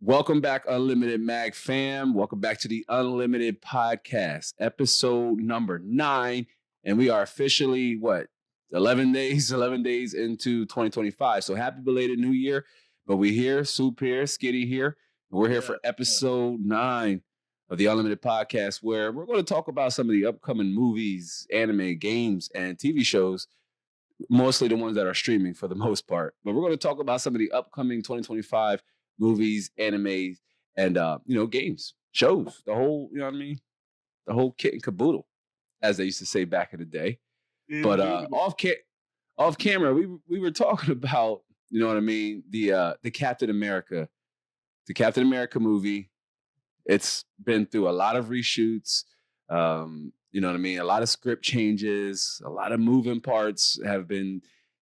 Welcome back, Unlimited Mag fam. Welcome back to the Unlimited Podcast, episode number 9. And we are officially, 11 days into 2025. So happy belated New Year. But we're here, Soup here, Skitty here. And we're here for episode 9 of the Unlimited Podcast, where we're going to talk about some of the upcoming movies, anime, games, and TV shows, mostly the ones that are streaming for the most part. But we're going to talk about some of the upcoming 2025 movies, animes, and games, shows, the whole, you know what I mean? The whole kit and caboodle, as they used to say back in the day. But off camera, we were talking about, you know what I mean, the Captain America movie. It's been through a lot of reshoots. You know what I mean? A lot of script changes, a lot of moving parts have been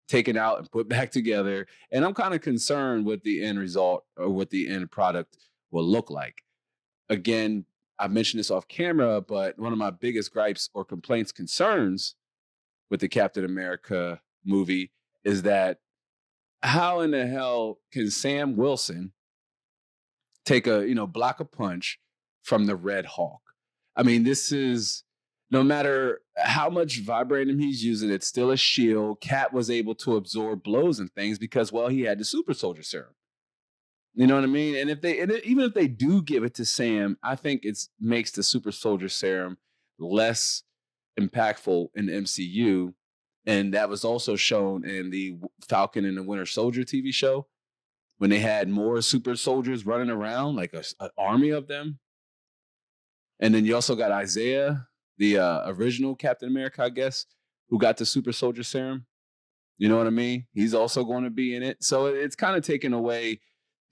taken out and put back together. And I'm kind of concerned with the end result or what the end product will look like. Again, I mentioned this off camera, but one of my biggest gripes or complaints, concerns with the Captain America movie is that how in the hell can Sam Wilson take block a punch from the Red Hawk? I mean, this is, no matter how much vibranium he's using, it's still a shield. Cap was able to absorb blows and things because, well, he had the super soldier serum. You know what I mean? And even if they do give it to Sam, I think it makes the super soldier serum less impactful in the MCU. And that was also shown in the Falcon and the Winter Soldier TV show when they had more super soldiers running around, like an army of them. And then you also got Isaiah, the original Captain America, I guess, who got the super soldier serum. You know what I mean? He's also going to be in it. So it's kind of taken away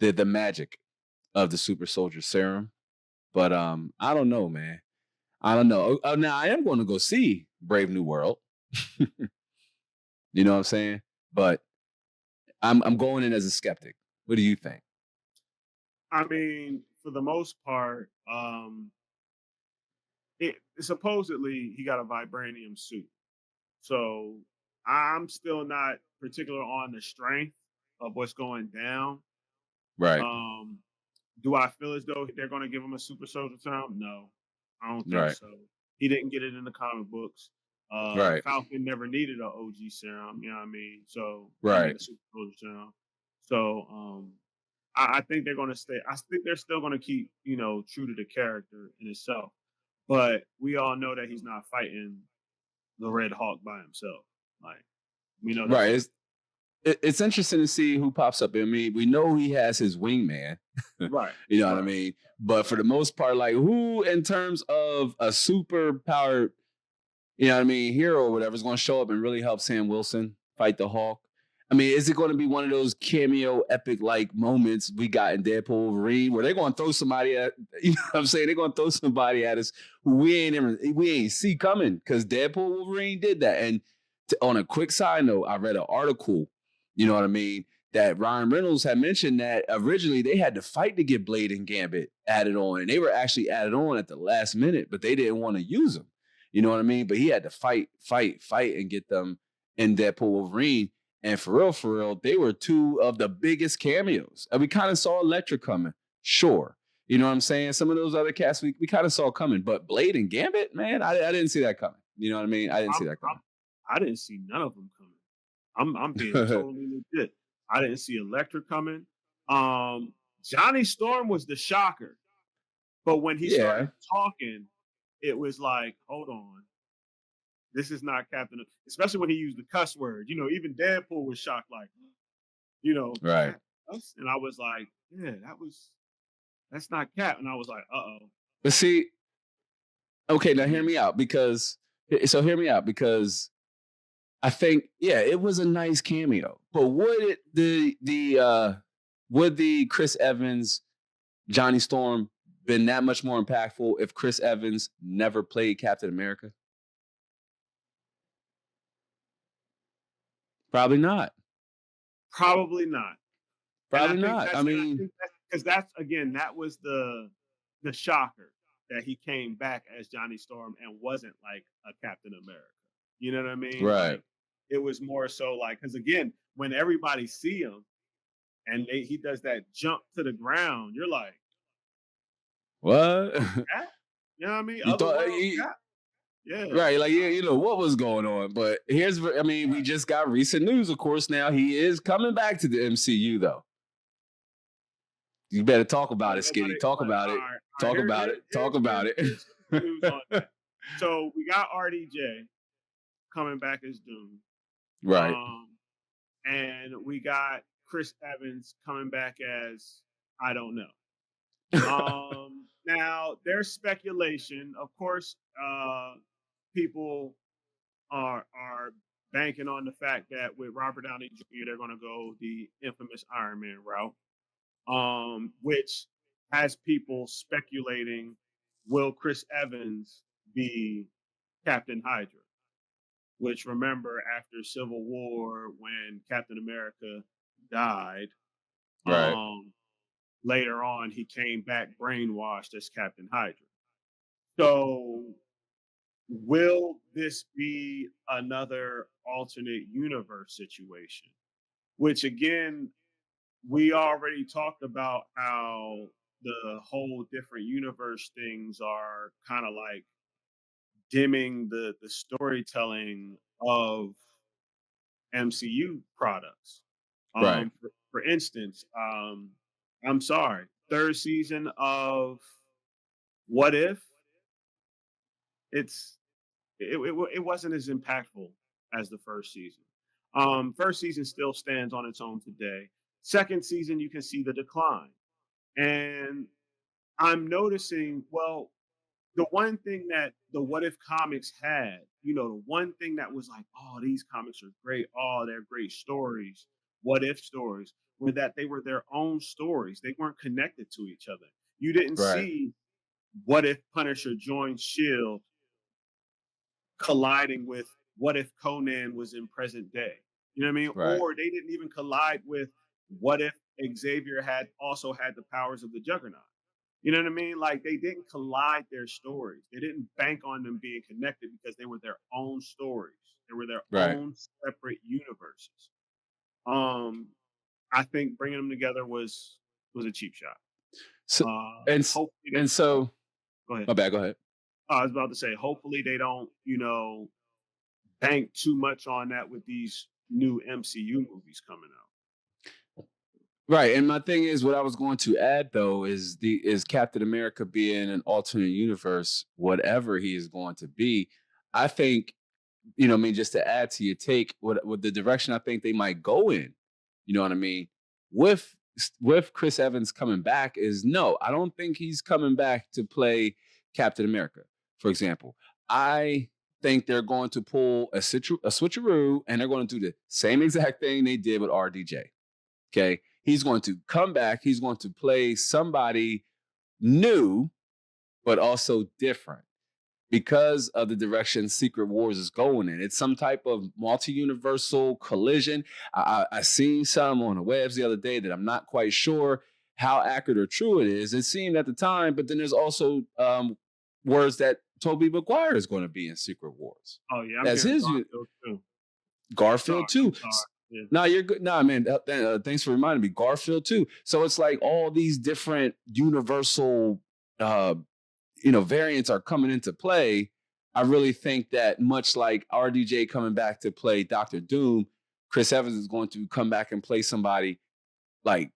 the magic of the super soldier serum. But I don't know, man. I don't know. Now, I am going to go see Brave New World. You know what I'm saying? But I'm going in as a skeptic. What do you think? I mean, for the most part, supposedly he got a vibranium suit. So I'm still not particular on the strength of what's going down. Right. Do I feel as though they're going to give him a super soldier serum? No, I don't think Right. so. He didn't get it in the comic books. Right. Falcon never needed an OG serum. You know what I mean? So Right. a super soldier serum. So I think they're going to stay. I think they're still going to keep, true to the character in itself. But we all know that he's not fighting the Red Hawk by himself. Like, we know that. Right. It's interesting to see who pops up. I mean, we know he has his wingman. Right. You know what I mean? But for the most part, like, who in terms of a super powered, you know what I mean, hero or whatever is going to show up and really help Sam Wilson fight the Hawk? I mean, is it going to be one of those cameo epic like moments we got in Deadpool Wolverine where they're going to throw somebody at, you know what I'm saying? They're going to throw somebody at us who we ain't see coming, because Deadpool Wolverine did that. And on a quick side note, I read an article, you know what I mean, that Ryan Reynolds had mentioned that originally they had to fight to get Blade and Gambit added on. And they were actually added on at the last minute, but they didn't want to use them. You know what I mean? But he had to fight and get them in Deadpool Wolverine. And for real, they were two of the biggest cameos. And we kind of saw Elektra coming, sure. You know what I'm saying? Some of those other casts we kind of saw coming. But Blade and Gambit, man, I didn't see that coming. You know what I mean? I didn't see that coming. I didn't see none of them coming. I'm being totally legit. I didn't see Elektra coming. Johnny Storm was the shocker. But when he started talking, it was like, hold on. This is not Captain, especially when he used the cuss word. Even Deadpool was shocked, like, right. And I was like, yeah, that's not Cap. And I was like, But see, okay, now hear me out because I think, it was a nice cameo. But would the Chris Evans, Johnny Storm been that much more impactful if Chris Evans never played Captain America? Probably not. Probably not. I mean, because that was the shocker, that he came back as Johnny Storm and wasn't like a Captain America. You know what I mean? Right. Like, it was more so like, because again, when everybody see him and he does that jump to the ground. You're like, what? you know what I mean? You Other thought worlds, yeah. right? Like, yeah, what was going on? But we just got recent news, of course. Now he is coming back to the MCU, though. You better talk about it, Skitty. Talk about it. Talk about it. Talk about it. News on that. So we got RDJ coming back as Doom. Right. And we got Chris Evans coming back as I don't know. Now there's speculation. Of course, people are banking on the fact that with Robert Downey Jr., they're going to go the infamous Iron Man route, which has people speculating, will Chris Evans be Captain Hydra? Which, remember, after Civil War, when Captain America died, right. Later on, he came back brainwashed as Captain Hydra. So will this be another alternate universe situation? Which, again, we already talked about how the whole different universe things are kind of like dimming the storytelling of MCU products. Right. For instance, I'm sorry, third season of What If, it wasn't as impactful as the first season. First season still stands on its own today. Second season, you can see the decline. And I'm noticing, well, the one thing that the What If comics had, the one thing that was like, oh, these comics are great. Oh, they're great stories. What If stories were that they were their own stories. They weren't connected to each other. You didn't see What If Punisher joined S.H.I.E.L.D. colliding with What If Conan was in present day. You know what I mean? Right. Or they didn't even collide with What If Xavier also had the powers of the Juggernaut. You know what I mean? Like, they didn't collide their stories. They didn't bank on them being connected because they were their own stories. They were their own separate universes. I think bringing them together was a cheap shot. So go ahead. My bad. Go ahead. I was about to say, hopefully they don't, bank too much on that with these new MCU movies coming out. Right, and my thing is, what I was going to add though is Captain America being an alternate universe, whatever he is going to be. I think, just to add to your take, what the direction I think they might go in, you know what I mean, with Chris Evans coming back is no, I don't think he's coming back to play Captain America. For example, I think they're going to pull a switcheroo, and they're going to do the same exact thing they did with RDJ. Okay. He's going to come back. He's going to play somebody new, but also different because of the direction Secret Wars is going in. It's some type of multi-universal collision. I seen some on the webs the other day that I'm not quite sure how accurate or true it is. It seemed at the time, but then there's also words that Tobey Maguire is going to be in Secret Wars. Oh, yeah. That's his. Garfield too. Yeah. No, you're good. No, man. Thanks for reminding me. Garfield too. So it's like all these different universal, variants are coming into play. I really think that much like RDJ coming back to play Dr. Doom, Chris Evans is going to come back and play somebody like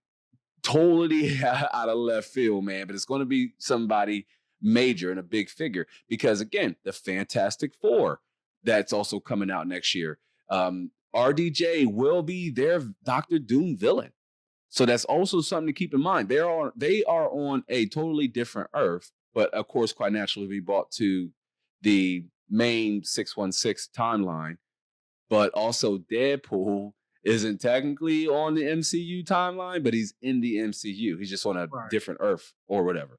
totally out of left field, man. But it's going to be somebody major and a big figure because, again, the Fantastic Four that's also coming out next year. RDJ will be their Dr. Doom villain. So that's also something to keep in mind. They are on a totally different Earth, but of course, quite naturally, be brought to the main 616 timeline. But also, Deadpool isn't technically on the MCU timeline, but he's in the MCU. He's just on a different Earth or whatever.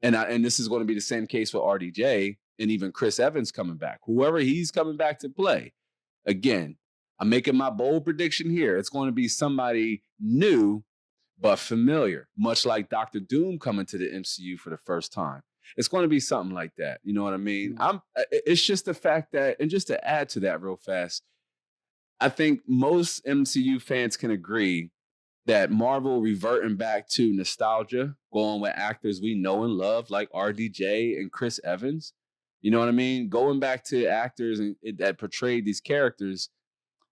And this is going to be the same case for RDJ and even Chris Evans coming back. Whoever he's coming back to play, again, I'm making my bold prediction here. It's going to be somebody new, but familiar, much like Dr. Doom coming to the MCU for the first time. It's going to be something like that. You know what I mean? It's just the fact that, and just to add to that real fast, I think most MCU fans can agree that Marvel reverting back to nostalgia, going with actors we know and love like RDJ and Chris Evans. You know what I mean? Going back to actors that portrayed these characters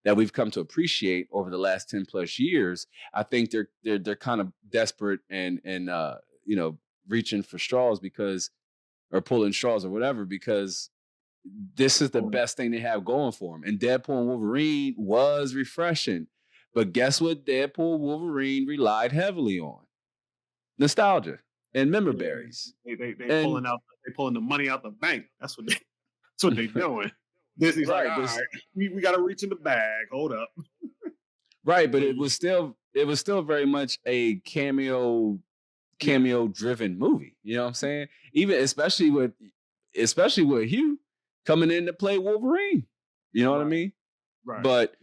that we've come to appreciate over the last 10 plus years. I think they're kind of desperate and reaching for straws or pulling straws or whatever, because this is the best thing they have going for them. And Deadpool and Wolverine was refreshing. But guess what Deadpool and Wolverine relied heavily on? Nostalgia and member berries. They pulling the money out the bank. That's what they doing. Disney's right, like, all right, we got to reach in the bag. Hold up. Right, but it was still very much a cameo driven movie. You know what I'm saying? Even especially with Hugh coming in to play Wolverine. You know what I mean? Right. But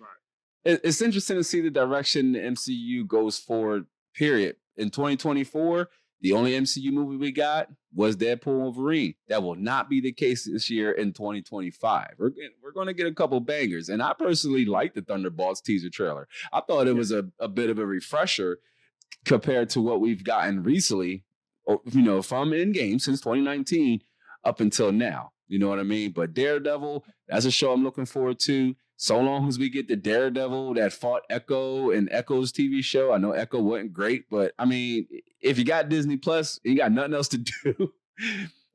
it's interesting to see the direction the MCU goes forward, period. In 2024, the only MCU movie we got was Deadpool and Wolverine. That will not be the case this year in 2025. We're going to get a couple bangers. And I personally like the Thunderbolts teaser trailer. I thought it was a bit of a refresher compared to what we've gotten recently, from Endgame since 2019 up until now. You know what I mean? But Daredevil, that's a show I'm looking forward to. So long as we get the Daredevil that fought Echo and Echo's TV show. I know Echo wasn't great, but I mean, if you got Disney Plus, you got nothing else to do,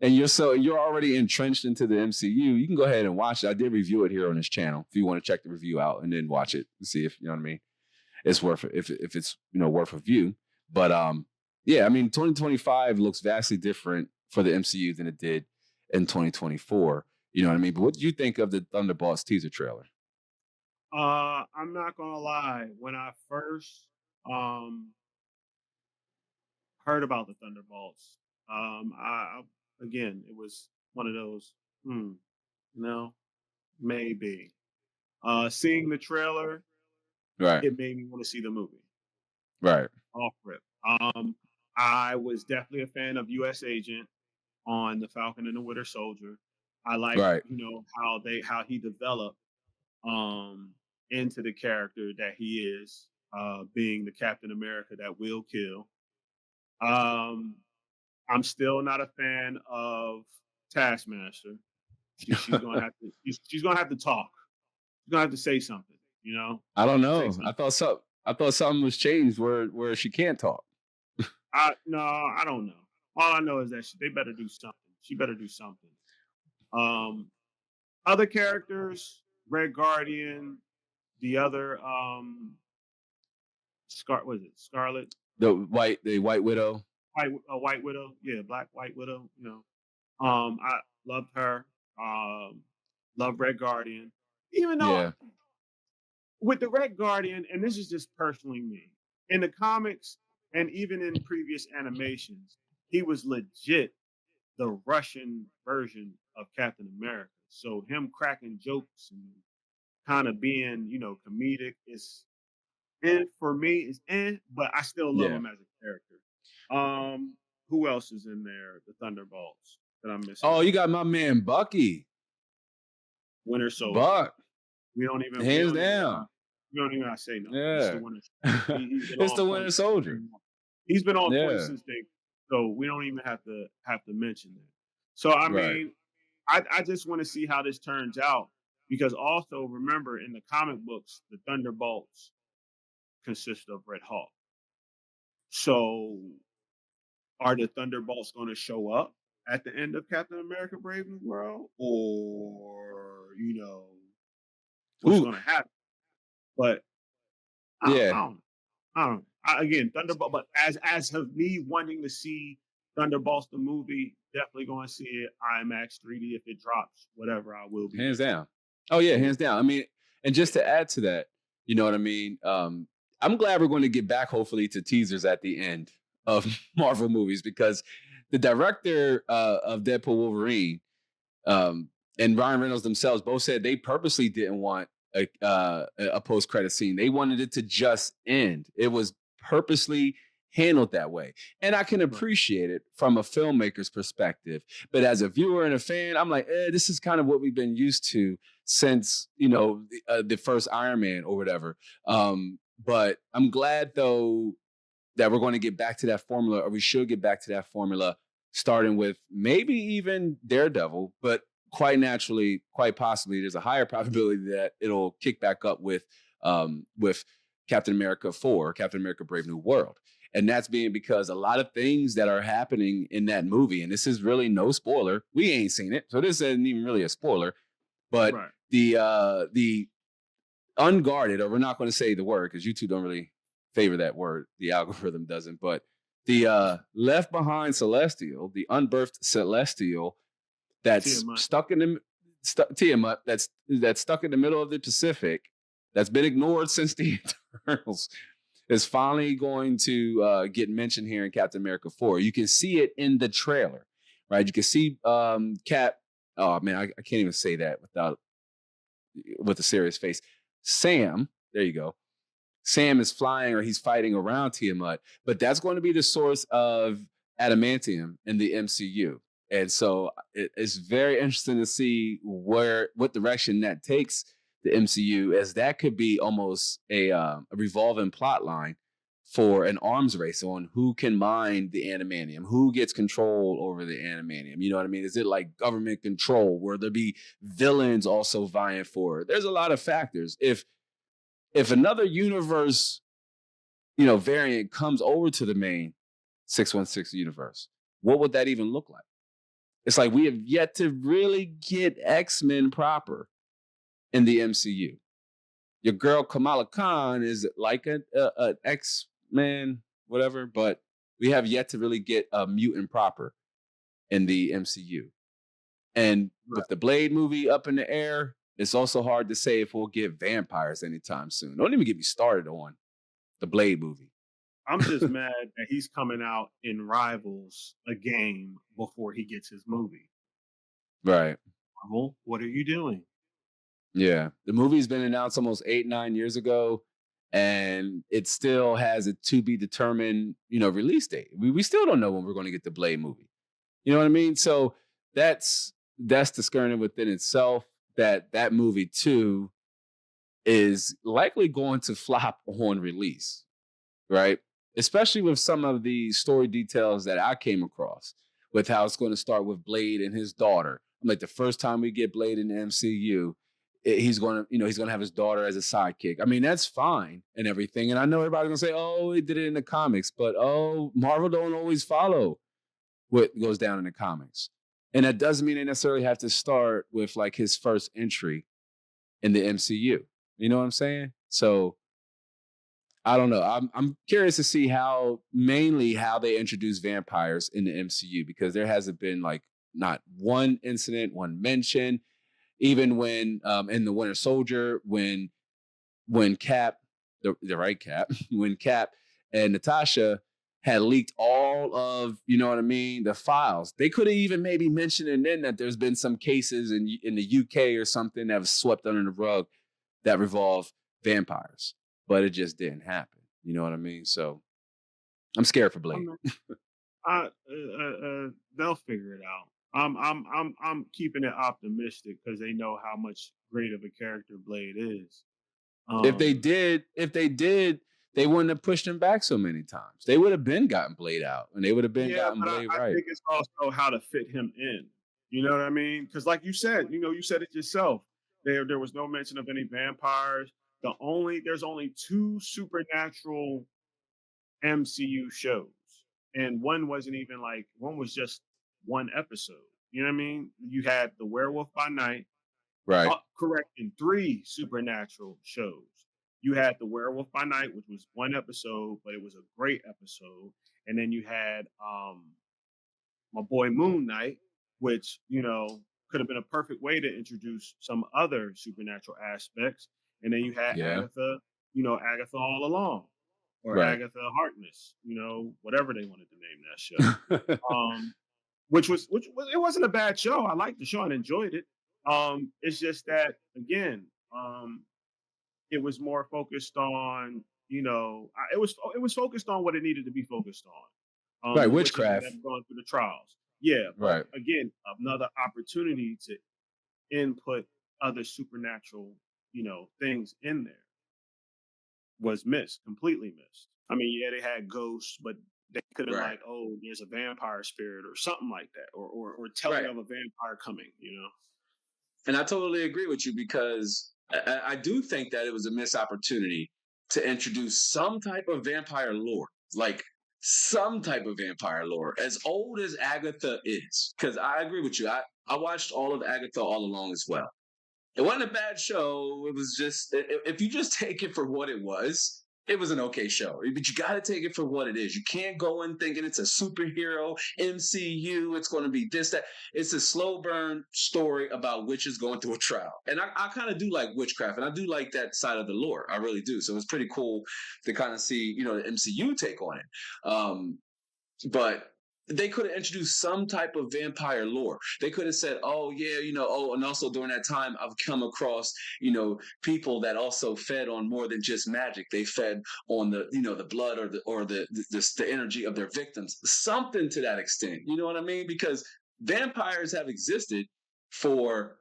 and you're already entrenched into the MCU, you can go ahead and watch it. I did review it here on this channel. If you want to check the review out and then watch it and see if you know what I mean, it's worth it. If it's worth a view. But 2025 looks vastly different for the MCU than it did in 2024. You know what I mean? But what did you think of the Thunderbolts teaser trailer? I'm not gonna lie. When I first heard about the Thunderbolts, it was one of those, maybe. Seeing the trailer, right, it made me want to see the movie. Right. Off rip. I was definitely a fan of U.S. Agent on the Falcon and the Winter Soldier. I like, how he developed into the character that he is, being the Captain America that will kill. I'm still not a fan of Taskmaster. She's gonna have to. She's gonna have to talk. She's gonna have to say something. I don't know. I thought something was changed where she can't talk. No, I don't know. All I know is that they better do something. She better do something. Other characters, Red Guardian, the other Scarlet? The White Widow. White Widow, yeah, Black White Widow. I loved her. Love Red Guardian, even though with the Red Guardian, and this is just personally me, in the comics and even in previous animations, he was legit the Russian version of Captain America. So him cracking jokes and kind of being, comedic is, and for me is, but I still love him as a character. Who else is in there? The Thunderbolts that I'm missing. Oh, you got my man Bucky, Winter Soldier. Buck. We don't even hands down. We don't even say no. Yeah, it's the Winter Soldier. He's been on point since so we don't even have to mention that. So I mean, I just want to see how this turns out, because also remember in the comic books, the Thunderbolts consist of Red Hawk. So are the Thunderbolts going to show up at the end of Captain America: Brave New World, or what's going to happen? But I don't know. Again, Thunderbolt. But as of me wanting to see Thunderbolts the movie, definitely going to see it IMAX 3D if it drops. Whatever, I will be. Hands down. Oh yeah, hands down. I mean, and just to add to that, you know what I mean. I'm glad we're going to get back, hopefully, to teasers at the end of Marvel movies, because the director of Deadpool Wolverine and Ryan Reynolds themselves both said they purposely didn't want a post-credit scene. They wanted it to just end. It was purposely handled that way. And I can appreciate it from a filmmaker's perspective. But as a viewer and a fan, I'm like, this is kind of what we've been used to since, the first Iron Man or whatever. But I'm glad though that we're going to get back to that formula, or we should get back to that formula, starting with maybe even Daredevil, but quite naturally, quite possibly, there's a higher probability that it'll kick back up with Captain America 4, Captain America Brave New World. And that's being because a lot of things that are happening in that movie, and this is really no spoiler. We ain't seen it, so this isn't even really a spoiler. But Right. the unguarded, or we're not going to say the word because YouTube don't really favor that word. The algorithm doesn't. But the left behind celestial, the unbirthed celestial, that's Tiamat. stuck in the Tiamat, that's stuck in the middle of the Pacific, that's been ignored since the Eternals, is finally going to get mentioned here in Captain America 4. You can see it in the trailer, right? You can see Cap. Oh man, I can't even say that with a serious face. Sam, there you go. Sam is flying, or he's fighting around Tiamat, but that's going to be the source of adamantium in the MCU. And so it's very interesting to see what direction that takes the MCU, as that could be almost a revolving plot line for an arms race on who can mine the adamantium, who gets control over the adamantium. You know what I mean? Is it like government control? Will there be villains also vying for it? There's a lot of factors. If another universe, variant comes over to the main 616 universe, what would that even look like? It's like we have yet to really get X-Men proper in the MCU. Your girl Kamala Khan is like an X-Men, whatever, but we have yet to really get a mutant proper in the MCU. And with the Blade movie up in the air, it's also hard to say if we'll get vampires anytime soon. Don't even get me started on the Blade movie. I'm just mad that he's coming out in Rivals, a game, before he gets his movie. Right. Marvel, what are you doing? Yeah. The movie's been announced almost 8-9 years ago, and it still has a to be determined, release date. We still don't know when we're going to get the Blade movie. You know what I mean? So that's discerning within itself, that movie too is likely going to flop on release, right? Especially with some of the story details that I came across with how it's going to start with Blade and his daughter. I'm like, the first time we get Blade in the MCU, he's going to have his daughter as a sidekick. I mean, that's fine and everything. And I know everybody's going to say, oh, he did it in the comics, but Marvel don't always follow what goes down in the comics. And that doesn't mean they necessarily have to start with like his first entry in the MCU. You know what I'm saying? So I don't know. I'm curious to see how they introduce vampires in the MCU, because there hasn't been like not one incident, one mention. Even when in the Winter Soldier, when Cap, the right Cap, when Cap and Natasha had leaked all of, the files, they could have even maybe mentioned it then that there's been some cases in the UK or something that was swept under the rug that revolve vampires, but it just didn't happen. You know what I mean? So I'm scared for Blade. They'll figure it out. I'm keeping it optimistic because they know how much great of a character Blade is. If they did, they wouldn't have pushed him back so many times. They would have been gotten Blade out, and they would have been gotten Blade right. I think it's also how to fit him in. You know what I mean? Because like you said, you said it yourself. There was no mention of any vampires. There's only 2 supernatural MCU shows, and one wasn't even one was just one episode. You know what I mean? You had The Werewolf by Night, right? Correcting 3 supernatural shows. You had The Werewolf by Night, which was one episode, but it was a great episode. And then you had my boy Moon Knight, which could have been a perfect way to introduce some other supernatural aspects. And then you had Agatha, Agatha All Along, or Agatha Harkness, whatever they wanted to name that show. Which it wasn't a bad show. I liked the show and enjoyed it. It's just that again, it was more focused on, it was focused on what it needed to be focused on. Right, witchcraft. Going through the trials. Yeah, but right. Again, another opportunity to input other supernatural, things in there. was completely missed. I mean, yeah, they had ghosts, but they could have been Right. like, oh, there's a vampire spirit or something like that, or telling Right. of a vampire coming, And I totally agree with you because I do think that it was a missed opportunity to introduce some type of vampire lore, like some type of vampire lore, as old as Agatha is. Because I agree with you. I watched all of Agatha all along as well. It wasn't a bad show. It was just, if you just take it for what it was an okay show. But you got to take it for what it is. You can't go in thinking it's a superhero MCU. It's going to be this, that. It's a slow burn story about witches going through a trial. And I kind of do like witchcraft, and I do like that side of the lore. I really do. So it's pretty cool to kind of see, the MCU take on it. But they could have introduced some type of vampire lore. They could have said, oh, yeah, and also during that time, I've come across, people that also fed on more than just magic. They fed on the blood or the energy of their victims, something to that extent. You know what I mean? Because vampires have existed for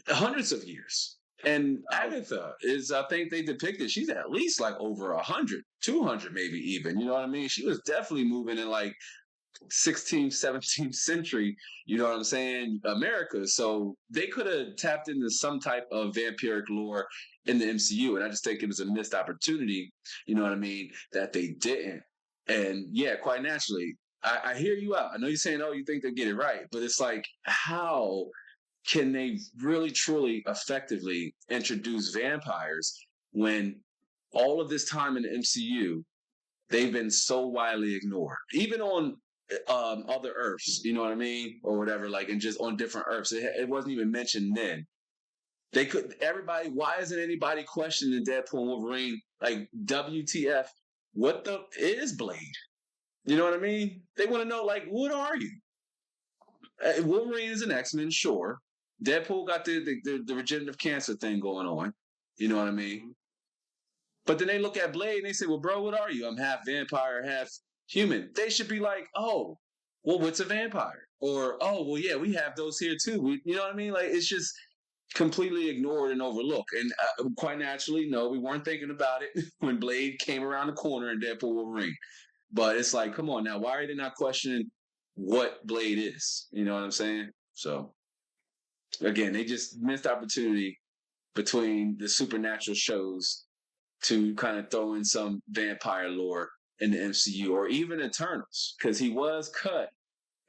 hundreds of years. And Agatha is, I think they depicted, she's at least like over 100, 200 maybe even. You know what I mean? She was definitely moving in like 16th, 17th century, you know what I'm saying, America. So they could have tapped into some type of vampiric lore in the MCU. And I just think it was a missed opportunity, you know what I mean, that they didn't. And yeah, quite naturally, I hear you out. I know you're saying, oh, you think they get it right. But it's like, how can they really, truly, effectively introduce vampires when all of this time in the MCU, they've been so widely ignored, even on other Earths, you know what I mean, or whatever, like, and just on different Earths. It wasn't even mentioned then. Why isn't anybody questioning Deadpool and Wolverine? Like, WTF? What the is Blade? You know what I mean? They want to know, like, what are you? Wolverine is an X-Men, sure. Deadpool got the regenerative cancer thing going on. You know what I mean? But then they look at Blade and they say, well, bro, what are you? I'm half vampire, half human. They should be like, oh, well, what's a vampire? Or, oh, well, yeah, we have those here too. You know what I mean? Like, it's just completely ignored and overlooked. And quite naturally, no, we weren't thinking about it when Blade came around the corner in Deadpool Wolverine. But it's like, come on now, why are they not questioning what Blade is? You know what I'm saying? So, again, they just missed opportunity between the supernatural shows to kind of throw in some vampire lore in the MCU or even Eternals, because he was cut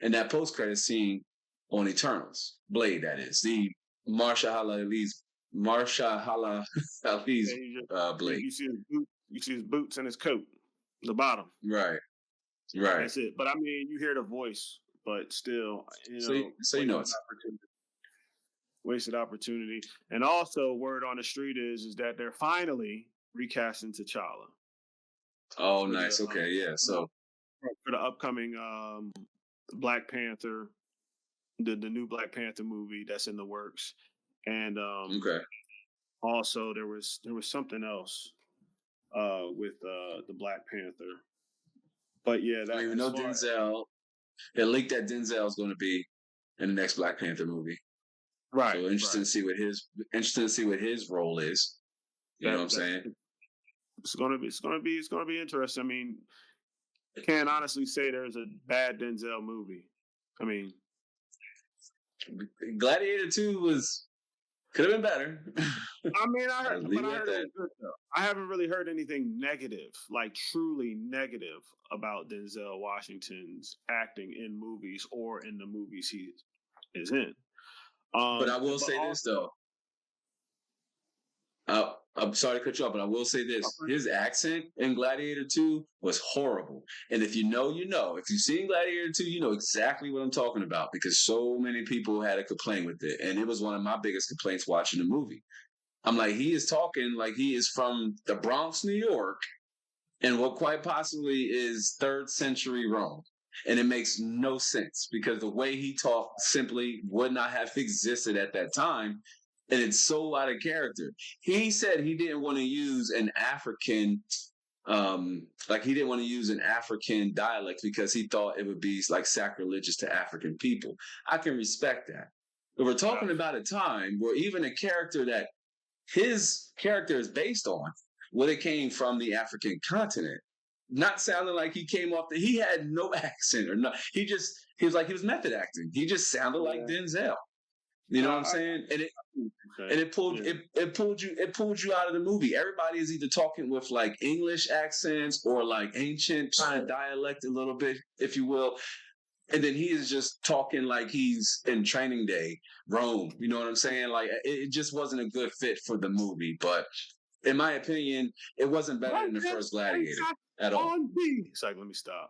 in that post-credit scene on Eternals. Blade, that is. The Mahershala Ali's Blade. You see his boots and his coat, the bottom. Right. That's it. But I mean, you hear the voice, but still, so you know it's wasted opportunity. And also, word on the street is that they're finally recasting T'Challa. Oh, nice. Okay, yeah. So for the upcoming Black Panther, the new Black Panther movie that's in the works, and okay. Also, there was something else with the Black Panther, but yeah, that even though Denzel, it leaked that Denzel is going to be in the next Black Panther movie. Right. So interesting to see what his role is. You know what I'm saying? It's gonna be interesting. I mean, I can't honestly say there's a bad Denzel movie. I mean, Gladiator 2 could have been better. I mean, I heard it was good though. I haven't really heard anything negative, like truly negative, about Denzel Washington's acting in movies or in the movies he is in. But I will say this though. I'm sorry to cut you off, but I will say this. His accent in Gladiator 2 was horrible. And if you know, you know. If you've seen Gladiator 2, you know exactly what I'm talking about because so many people had a complaint with it. And it was one of my biggest complaints watching the movie. I'm like, he is talking like he is from the Bronx, New York, and what quite possibly is 3rd century Rome. And it makes no sense because the way he talked simply would not have existed at that time. And it's so out of character. He said he didn't want to use an African, he didn't want to use an African dialect because he thought it would be like sacrilegious to African people. I can respect that. But we're talking about a time where even a character that his character is based on what it came from the African continent. Not sounding like he came off he had no accent or no. He was method acting. He just sounded like Denzel. You know what I'm saying? And it pulled you out of the movie. Everybody is either talking with like English accents or like ancient kind of dialect a little bit, if you will. And then he is just talking like he's in Training Day, Rome. You know what I'm saying? Like it just wasn't a good fit for the movie. But in my opinion, it wasn't better than the first Gladiator at all. It's like, let me stop.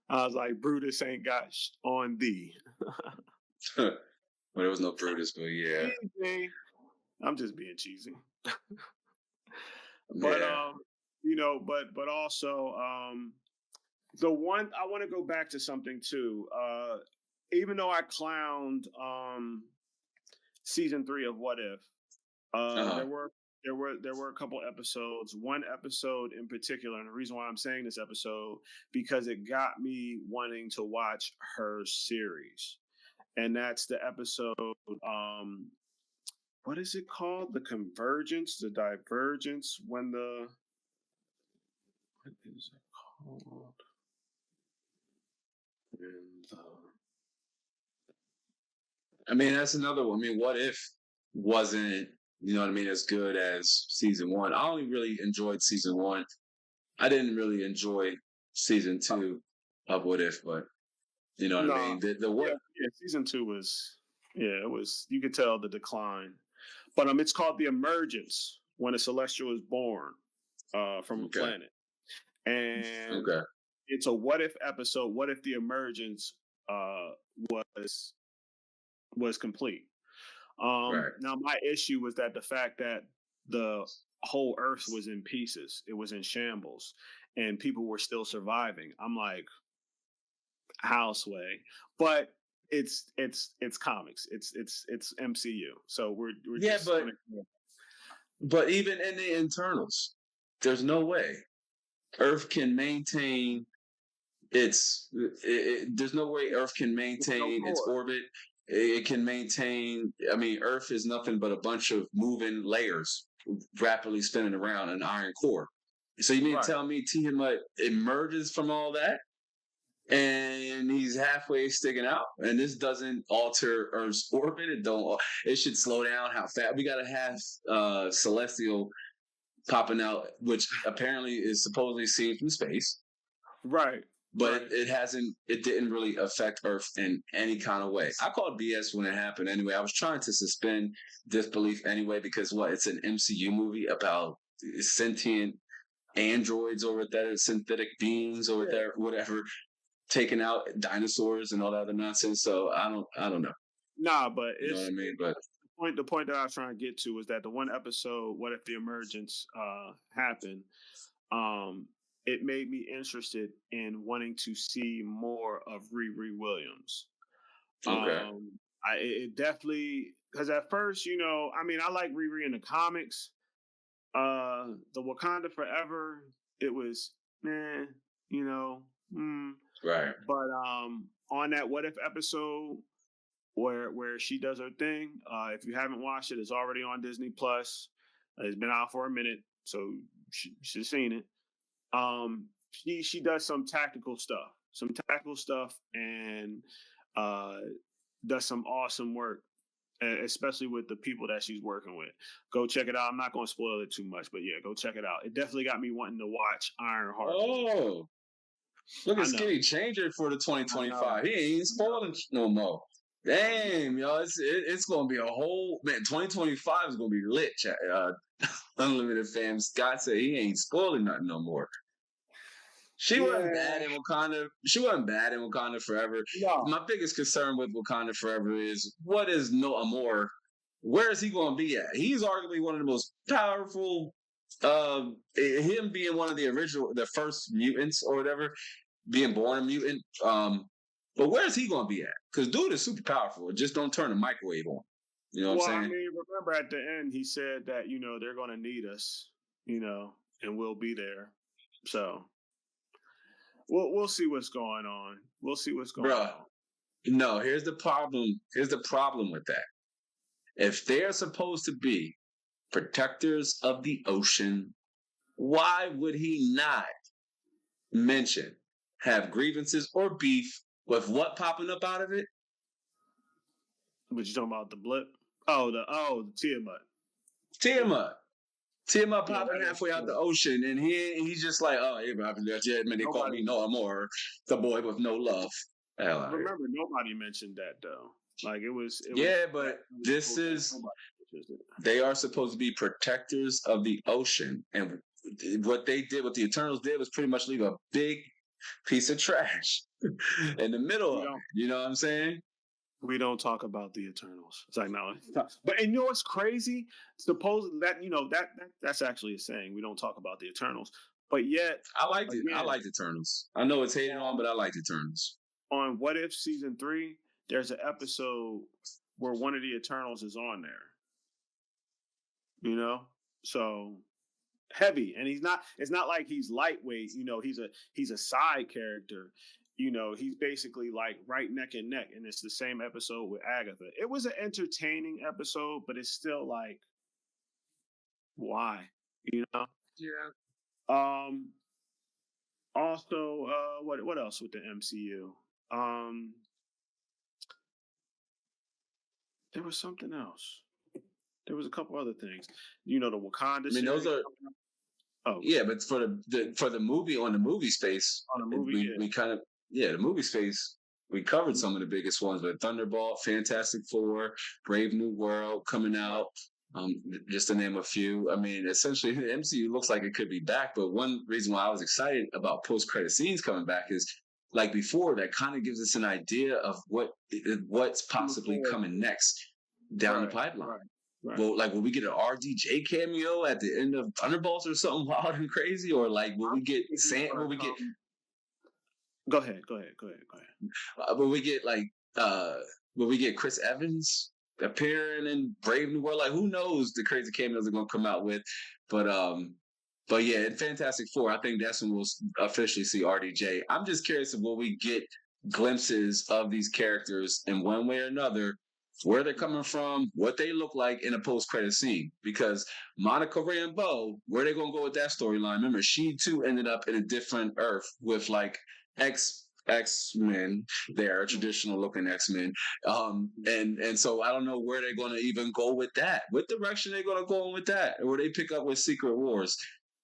I was like, Brutus ain't got on thee. Well, there was no Brutus, but yeah. I'm just being cheesy. But but also the one I want to go back to something too. Even though I clowned season 3 of What If, there were a couple episodes. One episode in particular, and the reason why I'm saying this episode because it got me wanting to watch her series, and that's the episode. What is it called? The Convergence, the Divergence. What is it called? I mean, that's another one. I mean, What If wasn't, as good as season 1. I only really enjoyed season 1. I didn't really enjoy season 2 of What If, but you know what I mean? Season 2 was, it was, you could tell the decline. But it's called The Emergence, when a celestial is born from a planet. And it's a What If episode. What if the emergence was complete? Now, my issue was that the fact that the whole Earth was in pieces, it was in shambles, and people were still surviving. I'm like, Houseway, but it's comics, it's MCU, so we're just but even in the internals, there's no way Earth can maintain there's no way Earth can maintain its orbit. It can maintain. I mean, Earth is nothing but a bunch of moving layers, rapidly spinning around an iron core. So you mean to tell me Tiamat emerges from all that, and he's halfway sticking out, and this doesn't alter Earth's orbit? It should slow down how fast. We got to have Celestial popping out, which apparently is supposedly seen from space. Right. But it didn't really affect Earth in any kind of way. I called BS when it happened anyway. I was trying to suspend disbelief anyway, because it's an MCU movie about sentient androids or synthetic beings or whatever, taking out dinosaurs and all that other nonsense. So I don't know. Nah, but you know what I mean? But the point that I was trying to get to was that the one episode, What If the Emergence happened, it made me interested in wanting to see more of Riri Williams. Okay. It definitely, because at first, I like Riri in the comics. The Wakanda Forever, it was, Right. But on that What If episode where she does her thing, if you haven't watched it, it's already on Disney Plus. It's been out for a minute, so you should have seen it. She does some tactical stuff, and does some awesome work, especially with the people that she's working with. Go check it out. I'm not going to spoil it too much, but yeah, go check it out. It definitely got me wanting to watch Ironheart. Oh, look at Skinny Changer for the 2025. He ain't spoiling no more. Damn, y'all, it's going to be a whole 2025 is going to be lit. Unlimited fam Scott said he ain't spoiling nothing no more. She wasn't bad in Wakanda. She wasn't bad in Wakanda Forever. No. My biggest concern with Wakanda Forever is what is No Amor? Where is he going to be at? He's arguably one of the most powerful. Him being one of the first mutants or whatever, being born a mutant. But where is he going to be at? Because dude is super powerful. Just don't turn the microwave on. You know what I'm saying? I mean, remember at the end he said that they're going to need us, and we'll be there. So. We'll see what's going on. We'll see what's going on. No, here's the problem. Here's the problem with that. If they're supposed to be protectors of the ocean. Why would he not have grievances or beef with what popping up out of it? What you talking about? The blip? The Tiamat. Tiamat popping halfway out the ocean, and he's just like, oh, hey, they call me no more, the boy with no love. Remember, nobody mentioned that though. Like they are supposed to be protectors of the ocean, and what the Eternals did was pretty much leave a big piece of trash in the middle of it. You know what I'm saying? We don't talk about the Eternals. It's like, no. But you know what's crazy? Suppose that, that's actually a saying. We don't talk about the Eternals. But yet, I like Eternals. I know it's hated on, but I like Eternals. On What If Season 3, there's an episode where one of the Eternals is on there. So heavy, and it's not like he's lightweight. He's a side character. He's basically like right neck and neck, and it's the same episode with Agatha. It was an entertaining episode, but it's still like, why? Yeah. Also, what else with the MCU? There was something else. There was a couple other things. The Wakanda. I mean, those are. Oh yeah, but for the movie on the movie space, we kind of. Yeah, the movie space, we covered some of the biggest ones, but Thunderbolt, Fantastic Four, Brave New World coming out, just to name a few. I mean, essentially, the MCU looks like it could be back, but one reason why I was excited about post-credit scenes coming back is, like before, that kind of gives us an idea of what's possibly coming next down the pipeline. Right. Well, like, will we get an RDJ cameo at the end of Thunderbolts or something wild and crazy, or like, will we get Go ahead. Will we get Chris Evans appearing in Brave New World? Like, who knows the crazy cameos they're gonna come out with? But yeah, in Fantastic Four, I think that's when we'll officially see RDJ. I'm just curious of will we get glimpses of these characters in one way or another, where they're coming from, what they look like in a post-credit scene. Because Monica Rambeau, where they gonna go with that storyline? Remember, she too ended up in a different Earth with like X-Men. They're traditional looking X-Men. And so I don't know where they're going to even go with that. What direction they're going to go in with that? Or they pick up with Secret Wars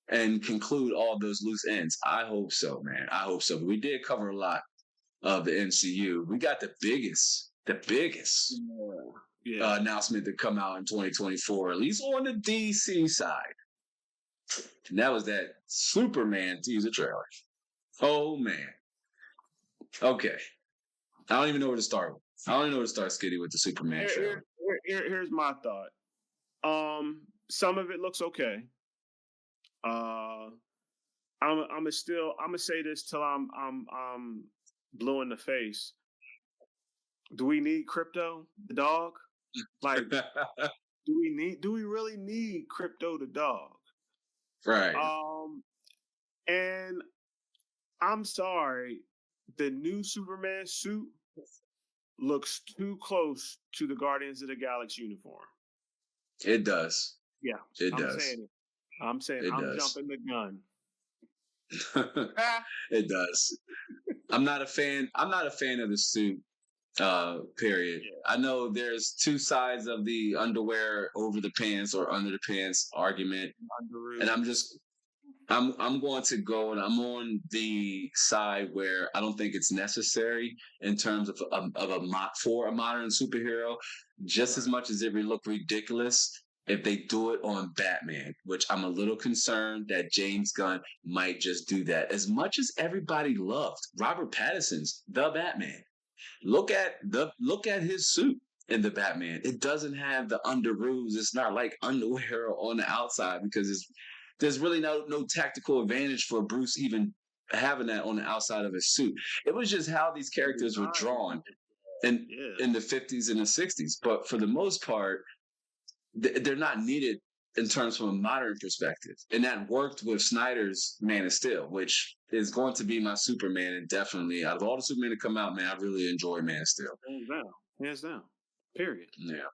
and conclude all those loose ends? I hope so, man. I hope so. But we did cover a lot of the MCU. We got the biggest announcement to come out in 2024, at least on the DC side. And that was that Superman teaser trailer. Oh, man. Okay. I don't even know where to start. Skitty, with the Superman show. Here's my thought. Some of it looks okay. I'm gonna say this till I'm blue in the face. Do we need Crypto the dog? Like, do we really need Crypto the dog? Right. And I'm sorry, the new Superman suit looks too close to the Guardians of the Galaxy uniform. It does. Yeah, I'm saying I'm jumping the gun. It does. I'm not a fan of the suit. Period. Yeah. I know there's two sides of the underwear over the pants or under the pants argument, and I'm going to go, and I'm on the side where I don't think it's necessary in terms of for a modern superhero, just as much as it would look ridiculous if they do it on Batman, which I'm a little concerned that James Gunn might just do that. As much as everybody loved Robert Pattinson's The Batman, look at his suit in The Batman. It doesn't have the underoos. It's not like underwear on the outside because there's really no tactical advantage for Bruce even having that on the outside of his suit. It was just how these characters were drawn in the 50s and the 60s. But for the most part, they're not needed in terms from a modern perspective. And that worked with Snyder's Man of Steel, which is going to be my Superman. And definitely, out of all the Superman to come out, man, I really enjoy Man of Steel. Hands down. Period. Yeah.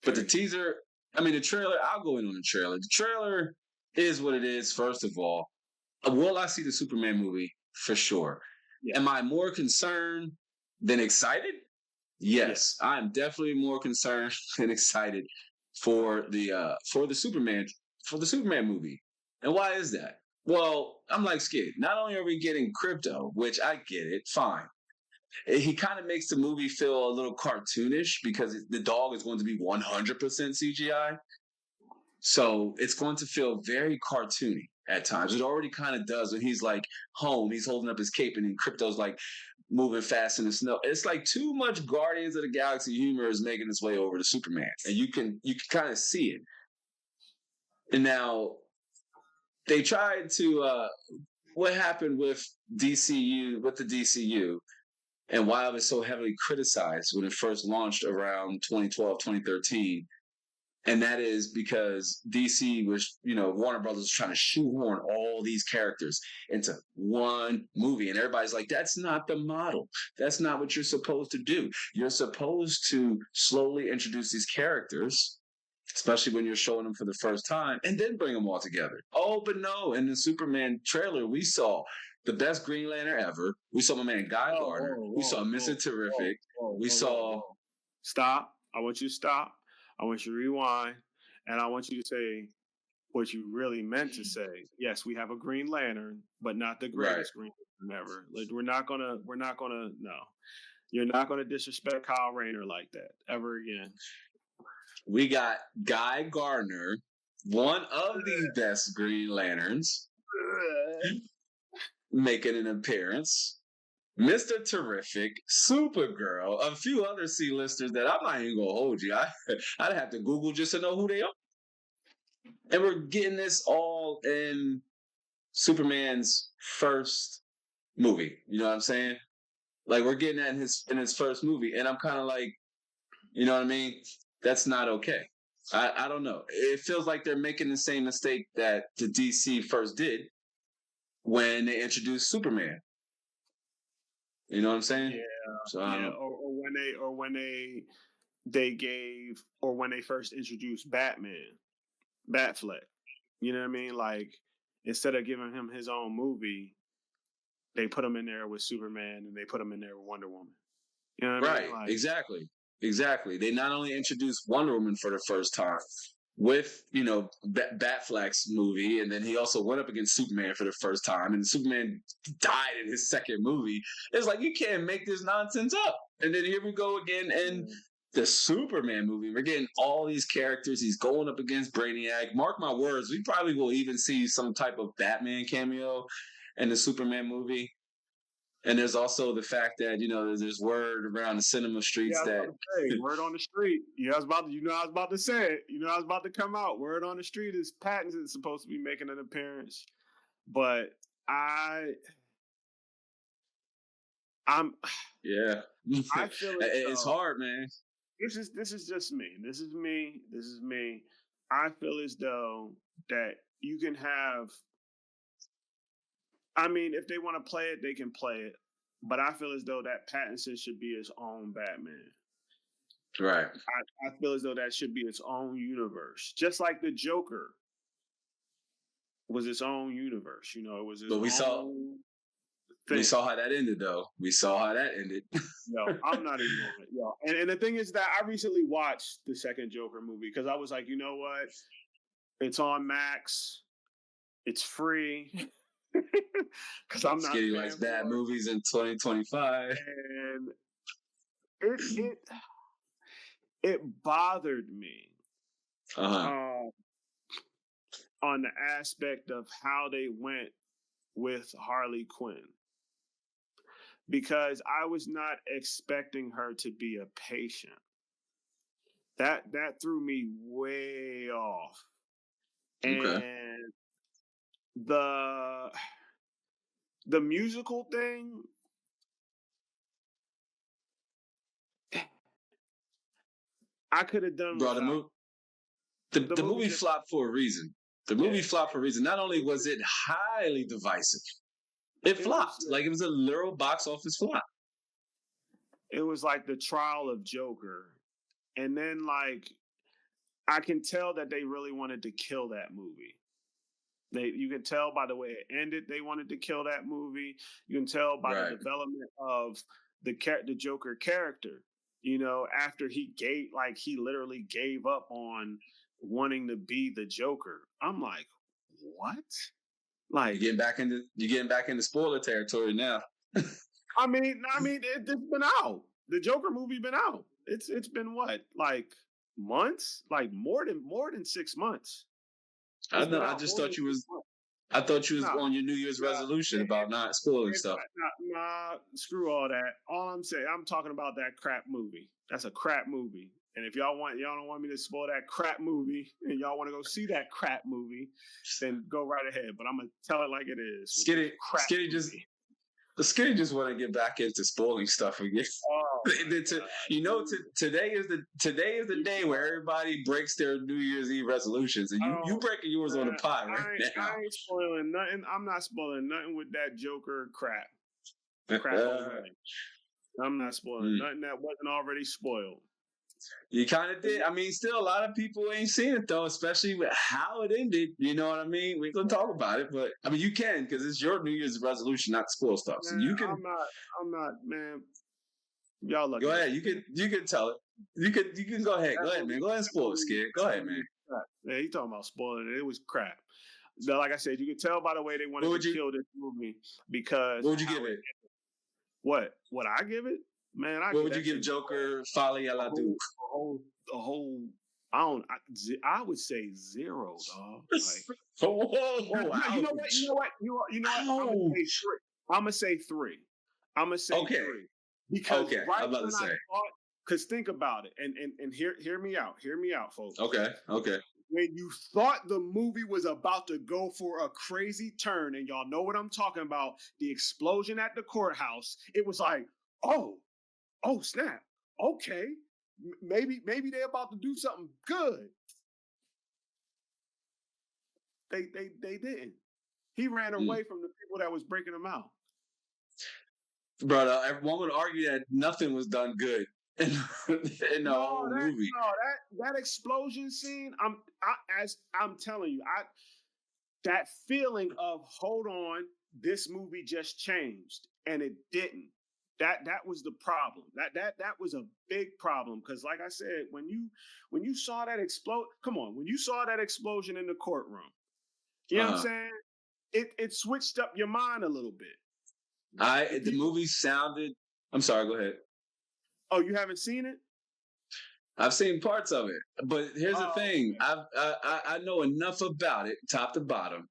But the teaser I mean, the trailer, I'll go in on the trailer. The trailer is what it is, first of all. Will I see the Superman movie? For sure. Yeah. Am I more concerned than excited? Yes. I'm definitely more concerned than excited for the Superman movie. And why is that? Well, I'm like Skid. Not only are we getting Crypto, which I get it, fine. He kind of makes the movie feel a little cartoonish because the dog is going to be 100% CGI. So it's going to feel very cartoony at times. It already kind of does when he's like home, he's holding up his cape and then Crypto's like moving fast in the snow. It's like too much Guardians of the Galaxy humor is making its way over to Superman. And you can kind of see it. And now they tried to what happened with the DCU and why it was so heavily criticized when it first launched around 2012, 2013. And that is because DC was, Warner Brothers was trying to shoehorn all these characters into one movie. And everybody's like, that's not the model. That's not what you're supposed to do. You're supposed to slowly introduce these characters, especially when you're showing them for the first time, and then bring them all together. Oh, but no. In the Superman trailer, we saw the best Green Lantern ever. We saw my man Guy Gardner. We saw Mr. Terrific. We saw... Stop. I want you to stop. I want you to rewind, and I want you to say what you really meant to say. Yes, we have a Green Lantern, but not the greatest Green Lantern ever. Like, we're not gonna. No, you're not gonna disrespect Kyle Rayner like that ever again. We got Guy Gardner, one of the best Green Lanterns, making an appearance. Mr. Terrific, Supergirl, a few other C-listers that I'm not even going to hold you. I'd have to Google just to know who they are. And we're getting this all in Superman's first movie. You know what I'm saying? Like, we're getting that in his first movie. And I'm kind of like, you know what I mean? That's not okay. I don't know. It feels like they're making the same mistake that the DC first did when they introduced Superman. You know what I'm saying? Yeah. So, yeah. Or when they first introduced Batfleck. You know what I mean? Like, instead of giving him his own movie, they put him in there with Superman and they put him in there with Wonder Woman. You know what I mean? Like, Exactly. They not only introduced Wonder Woman for the first time with, Batfleck's movie, and then he also went up against Superman for the first time, and Superman died in his second movie. It's like, you can't make this nonsense up. And then here we go again in the Superman movie. We're getting all these characters. He's going up against Brainiac. Mark my words, we probably will even see some type of Batman cameo in the Superman movie. And there's also the fact that, there's word around the cinema streets word on the street. I was about to say it. I was about to come out. Word on the street is Pattinson is supposed to be making an appearance. But yeah. I feel it's hard, man. This is just me. This is me. I feel as though that you can have... I mean, if they want to play it, they can play it. But I feel as though that Pattinson should be his own Batman. Right. I feel as though that should be its own universe. Just like the Joker was its own universe. It was its own thing. We saw how that ended, though. No, I'm not even on it. Yo. And the thing is that I recently watched the second Joker movie because I was like, you know what? It's on Max. It's free. Because I'm not. Skitty likes bad movies in 2025, and it bothered me on the aspect of how they went with Harley Quinn, because I was not expecting her to be a patient. That threw me way off, and the musical thing, I could have done. Bro, the movie flopped for a reason. The movie flopped for a reason. Not only was it highly divisive, it flopped. Like, it was a literal box office flop. It was like the trial of Joker, and then like I can tell that they really wanted to kill that movie. You can tell by the way it ended, they wanted to kill that movie. You can tell by the development of the Joker character. After he literally gave up on wanting to be the Joker. I'm like, what? Like you're getting back into spoiler territory now. I mean, it's been out. The Joker movie been out. It's been what, like months? Like more than 6 months. I know. I thought you was on your New Year's resolution about not spoiling stuff. Nah, screw all that. All I'm saying, I'm talking about that crap movie. That's a crap movie. And if y'all don't want me to spoil that crap movie, and y'all want to go see that crap movie, then go right ahead. But I'm gonna tell it like it is. Skinny just want to get back into spoiling stuff again. Today is the day where everybody breaks their New Year's Eve resolutions, and you breaking yours on the pod right now. I ain't spoiling nothing. I'm not spoiling nothing with that Joker crap. I'm not spoiling nothing that wasn't already spoiled. You kind of did. I mean, still a lot of people ain't seen it though, especially with how it ended. You know what I mean? We're gonna talk about it, but I mean, you can because it's your New Year's resolution not to spoil stuff. So you can. I'm not, man. Y'all lucky. Go ahead. You can tell it. You can go ahead. Go ahead, man. Go ahead and spoil it, Skid. Go ahead, man. Yeah, you talking about spoiling it? It was crap. Now, like I said, you can tell by the way they wanted to kill this movie because. What would you give it? What I give it? Man, what would you give Joker Folly à la Duke? The whole, I would say 0, dog. Like, you know what? I'm gonna say 3. I'm gonna say 3 because right when I thought, because think about it, and hear me out, folks. Okay. When you thought the movie was about to go for a crazy turn, and y'all know what I'm talking about, the explosion at the courthouse, it was like, oh snap, okay, maybe they're about to do something good. They didn't. He ran away from the people that was breaking him out. Brother, everyone would argue that nothing was done good in the whole movie. That explosion scene, I'm telling you, that feeling of hold on, this movie just changed, and it didn't. That was the problem. That was a big problem because, like I said, when you saw that when you saw that explosion in the courtroom, you know what I'm saying? It switched up your mind a little bit. The movie sounded. I'm sorry. Go ahead. Oh, you haven't seen it? I've seen parts of it, but here's the thing: I know enough about it, top to bottom,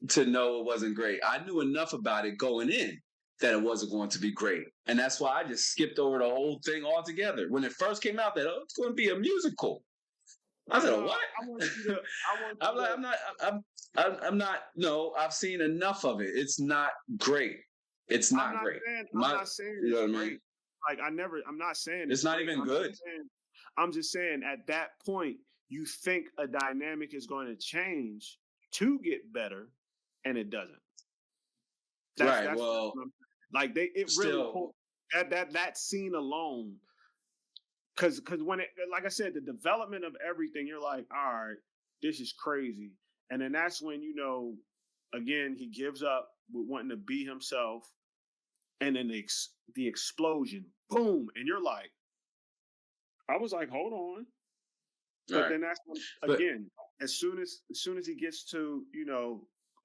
to know it wasn't great. I knew enough about it going in that it wasn't going to be great, and that's why I just skipped over the whole thing altogether. When it first came out, that it's going to be a musical. I said, "What?" I'm not. No, I've seen enough of it. It's not great. It's not great. I'm not saying you know what I mean. Like I'm not saying it's not even good. I'm just saying at that point, you think a dynamic is going to change to get better, and it doesn't. That's like it really pulled that scene alone. Because when it, like I said, the development of everything, you're like, all right, this is crazy, and then that's when again, he gives up with wanting to be himself, and then the explosion, boom, and you're like, I was like, hold on, but then that's when, again, as soon as he gets to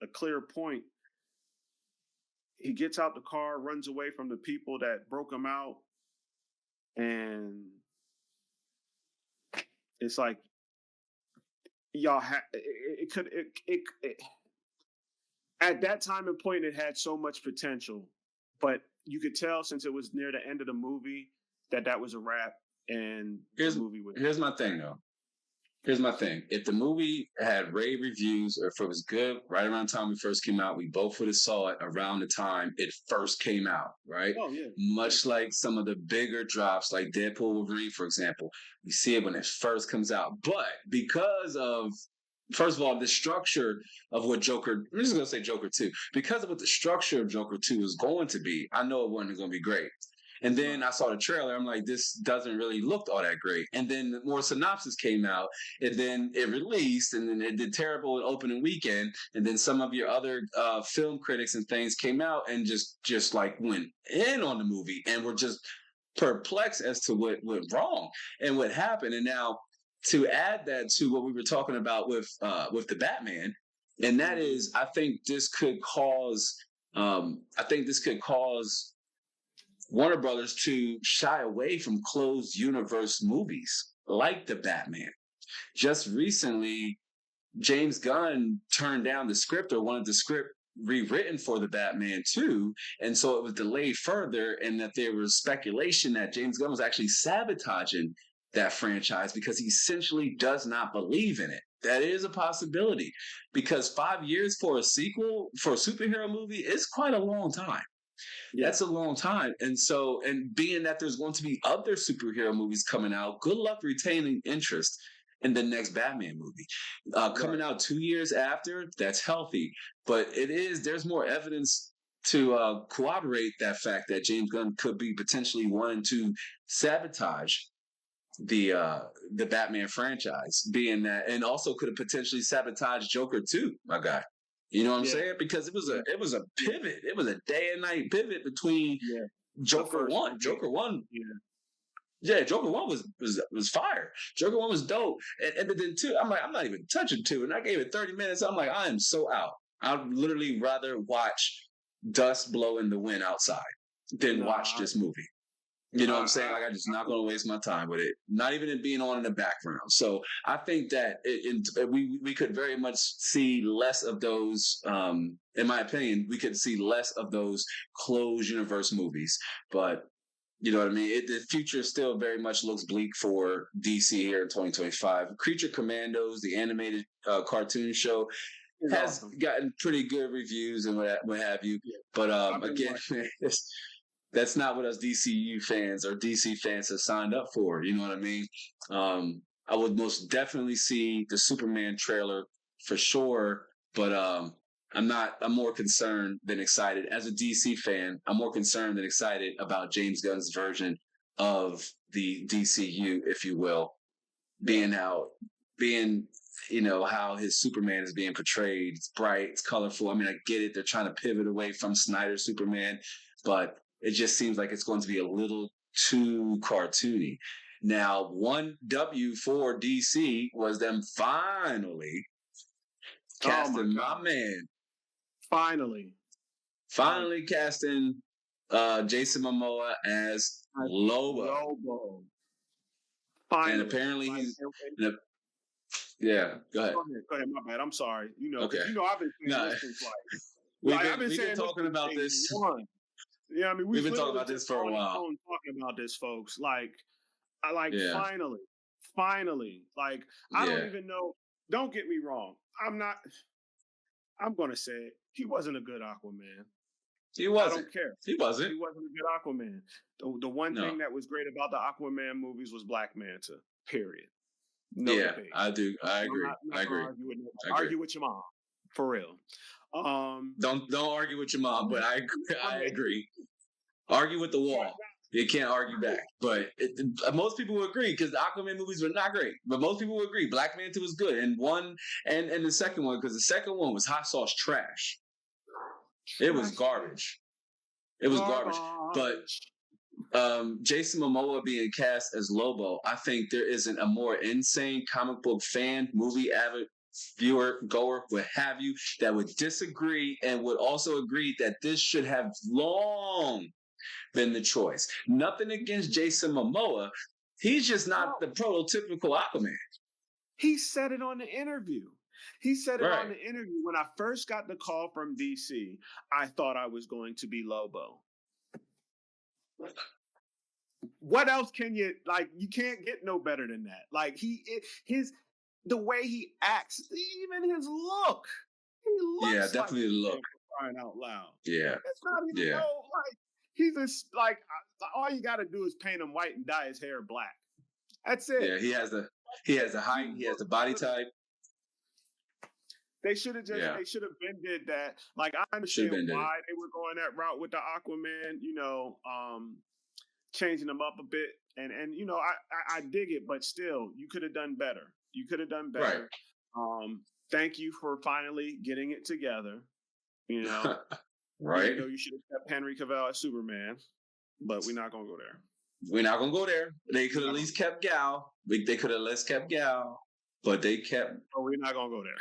a clear point, he gets out the car, runs away from the people that broke him out, and it's like y'all at that time and point it had so much potential, but you could tell since it was near the end of the movie that was a wrap, and the movie was. Here's my thing though. Here's my thing. If the movie had rave reviews, or if it was good right around the time we first came out, we both would have saw it around the time it first came out, right? Oh, yeah. Much like some of the bigger drops, like Deadpool Wolverine, for example. We see it when it first comes out. But because of, first of all, the structure of what Joker, I'm just going to say Joker 2. Because of what the structure of Joker 2 is going to be, I know it wasn't going to be great. And then I saw the trailer. I'm like, this doesn't really look all that great. And then more synopsis came out, and then it released, and then it did terrible in opening weekend. And then some of your other film critics and things came out and just like went in on the movie and were just perplexed as to what went wrong and what happened. And now to add that to what we were talking about with the Batman, and that is, I think this could cause Warner Brothers to shy away from closed universe movies like the Batman. Just recently, James Gunn turned down the script or wanted the script rewritten for the Batman 2, and so it was delayed further, and that there was speculation that James Gunn was actually sabotaging that franchise because he essentially does not believe in it. That is a possibility, because 5 years for a sequel for a superhero movie is quite a long time. Yeah. That's a long time. And so, and being that there's going to be other superhero movies coming out, good luck retaining interest in the next Batman movie. Coming out 2 years after, that's healthy. But there's more evidence to corroborate that fact that James Gunn could be potentially wanting to sabotage the Batman franchise, being that, and also could have potentially sabotaged Joker 2, my guy. You know what I'm saying? Because it was a pivot. It was a day and night pivot between Joker 1. Joker 1. Yeah, Joker 1 was fire. Joker 1 was dope. And then 2, I'm like, I'm not even touching 2. And I gave it 30 minutes. I'm like, I am so out. I'd literally rather watch dust blow in the wind outside than watch this movie. You know what I'm saying? Like, I'm just not going to waste my time with it. Not even it being on in the background. So I think that we could very much see less of those, in my opinion, we could see less of those closed universe movies. But, you know what I mean? The future still very much looks bleak for DC here in 2025. Creature Commandos, the animated cartoon show, has gotten pretty good reviews and what have you. But again, that's not what us DCU fans or DC fans have signed up for. You know what I mean? I would most definitely see the Superman trailer for sure, but I'm more concerned than excited. As a DC fan, I'm more concerned than excited about James Gunn's version of the DCU, if you will, how his Superman is being portrayed. It's bright, it's colorful. I mean, I get it. They're trying to pivot away from Snyder's Superman, but it just seems like it's going to be a little too cartoony. Now, one W for DC was them finally casting my man. Finally casting Jason Momoa as Lobo. Finally. And apparently he's... Yeah, go ahead. Go ahead, my bad. I'm sorry. Okay. I've been saying this since we've been talking about this. Yeah, I mean, we've been talking about this for a while. Talking about this, folks. Finally. Like, I don't even know. Don't get me wrong. I'm going to say it. He wasn't a good Aquaman. He wasn't. I don't care. He wasn't. He wasn't a good Aquaman. The one thing that was great about the Aquaman movies was Black Manta. Period. No debate. I do. I agree. I agree. Argue with your mom. For real. Don't argue with your mom, but I agree. Argue with the wall. You can't argue back. But most people will agree, because the Aquaman movies were not great. But most people will agree Black Manta was good. And the second one, because the second one was hot sauce trash. It was garbage. It was garbage. But Jason Momoa being cast as Lobo, I think there isn't a more insane comic book fan, movie avid viewer, goer, what have you, that would disagree and would also agree that this should have long been the choice. Nothing against Jason Momoa. He's just not the prototypical Aquaman. He said it on the interview. On the interview. When I first got the call from DC, I thought I was going to be Lobo. What else can you, you can't get no better than that. Like, the way he acts, even his look. He looks definitely the look. Crying out loud. Yeah. It's not even he's just all you got to do is paint him white and dye his hair black. That's it. Yeah, he has the height, he has the body type. They should have they should have been did that. Like, I understand why they were going that route with the Aquaman, changing them up a bit, and I dig it, but still, you could have done better. You could have done better. Right. Thank you for finally getting it together. Right. You should have kept Henry Cavill as Superman, but we're not gonna go there. We're not gonna go there. They could at least kept Gal. They could have less kept Gal, but they kept. Oh, we're not gonna go there.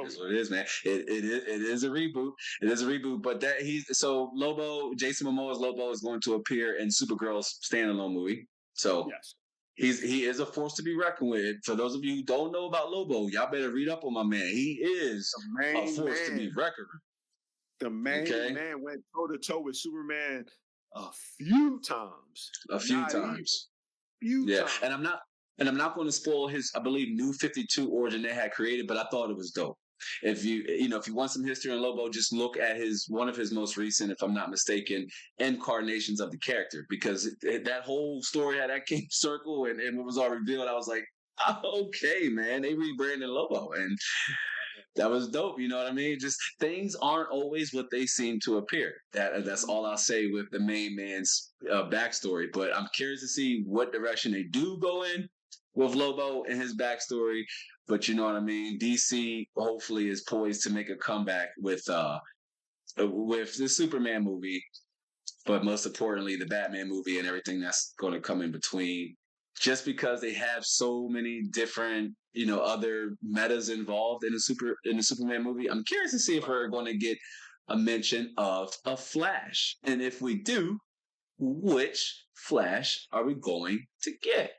That's what it is, man. It is a reboot. It is a reboot, but Jason Momoa's Lobo is going to appear in Supergirl's standalone movie. So yes. He is a force to be reckoned with. For those of you who don't know about Lobo, y'all better read up on my man. He is a force to be reckoned. The main man went toe to toe with Superman a few times. Times. And I'm not going to spoil his, I believe, New 52 origin they had created, but I thought it was dope. If you want some history on Lobo, just look at one of his most recent, if I'm not mistaken, incarnations of the character, because that whole story had that came circle and it was all revealed. I was like, okay, man, they rebranded Lobo, and that was dope. You know what I mean? Just things aren't always what they seem to appear. That's all I'll say with the main man's backstory. But I'm curious to see what direction they do go in with Lobo and his backstory. But you know what I mean? DC hopefully is poised to make a comeback with the Superman movie, but most importantly, the Batman movie and everything that's going to come in between. Just because they have so many different, other metas involved in the Superman movie, I'm curious to see if we're going to get a mention of a Flash, and if we do, which Flash are we going to get?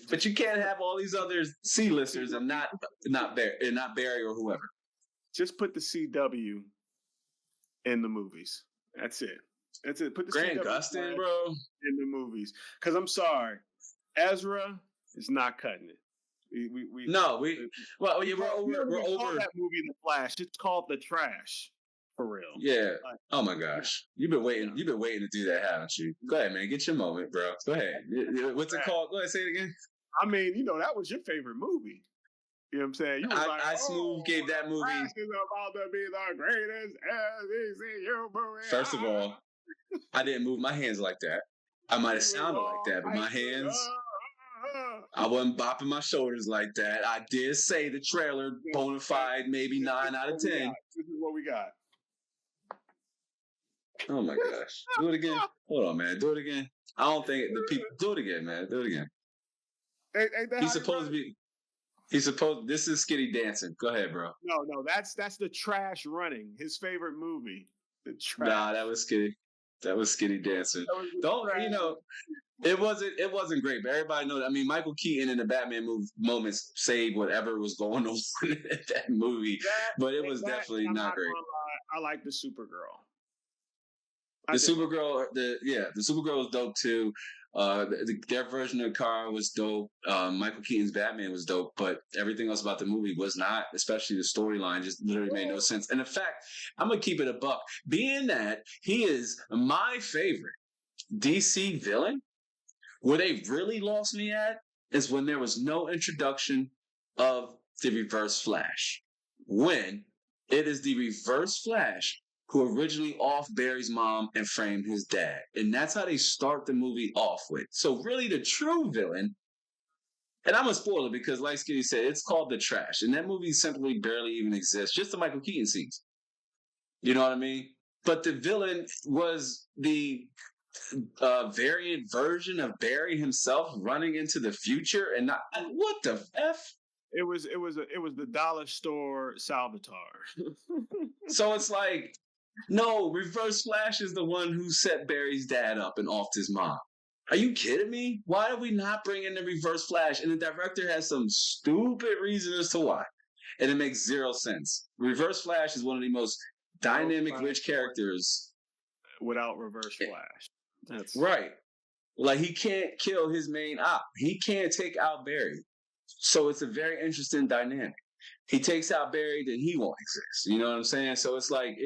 But you can't have all these other C-listers and not Barry or whoever. Just put the CW in the movies. That's it. Put the Grant Gustin, bro, in the movies. Because I'm sorry, Ezra is not cutting it. We're over that movie, The Flash. It's called The Trash, for real. Yeah. Oh my gosh, you've been waiting. You've been waiting to do that, haven't you? Go ahead, man. Get your moment, bro. Go ahead. What's it called? Go ahead, say it again. I mean, that was your favorite movie. You know what I'm saying? You was Smooth gave that movie. Flash is about to be the greatest SVCU movie. First of all, I didn't move my hands like that. I might have sounded like that, but my hands, I wasn't bopping my shoulders like that. I did say the trailer, bona fide, maybe 9 out of 10. This is what we got. Oh my gosh. Do it again. Hold on, man. Do it again. I don't think the people... Do it again, man. Do it again. He's supposed to be... This is Skinny Dancing. Go ahead, bro. No. That's The Trash Running. His favorite movie. The Trash. Nah, that was Skinny. That was Skinny Dancing. It wasn't great, but everybody knows. I mean, Michael Keaton in the Batman moments saved whatever was going on in that movie, but it was definitely not great. I like the Supergirl. The Supergirl was dope too. Their version of Kara was dope. Michael Keaton's Batman was dope, but everything else about the movie was not, especially the storyline, just literally made no sense. And in fact, I'm going to keep it a buck. Being that he is my favorite DC villain, where they really lost me at is when there was no introduction of the Reverse Flash. When it is the Reverse Flash who originally off Barry's mom and framed his dad. And that's how they start the movie off with. So really the true villain, and I'm going to spoil it because like Skinny said, it's called The Trash. And that movie simply barely even exists. Just the Michael Keaton scenes. You know what I mean? But the villain was the variant version of Barry himself running into the future. And not, what the F? It was the dollar store Salvatore. So it's like, no, Reverse Flash is the one who set Barry's dad up and offed his mom. Are you kidding me? Why did we not bring in the Reverse Flash? And the director has some stupid reason as to why. And it makes zero sense. Reverse Flash is one of the most dynamic, rich characters. Without Reverse Flash. That's right. Like, he can't kill his main op. He can't take out Barry. So it's a very interesting dynamic. He takes out Barry, then he won't exist. You know what I'm saying? So it's like...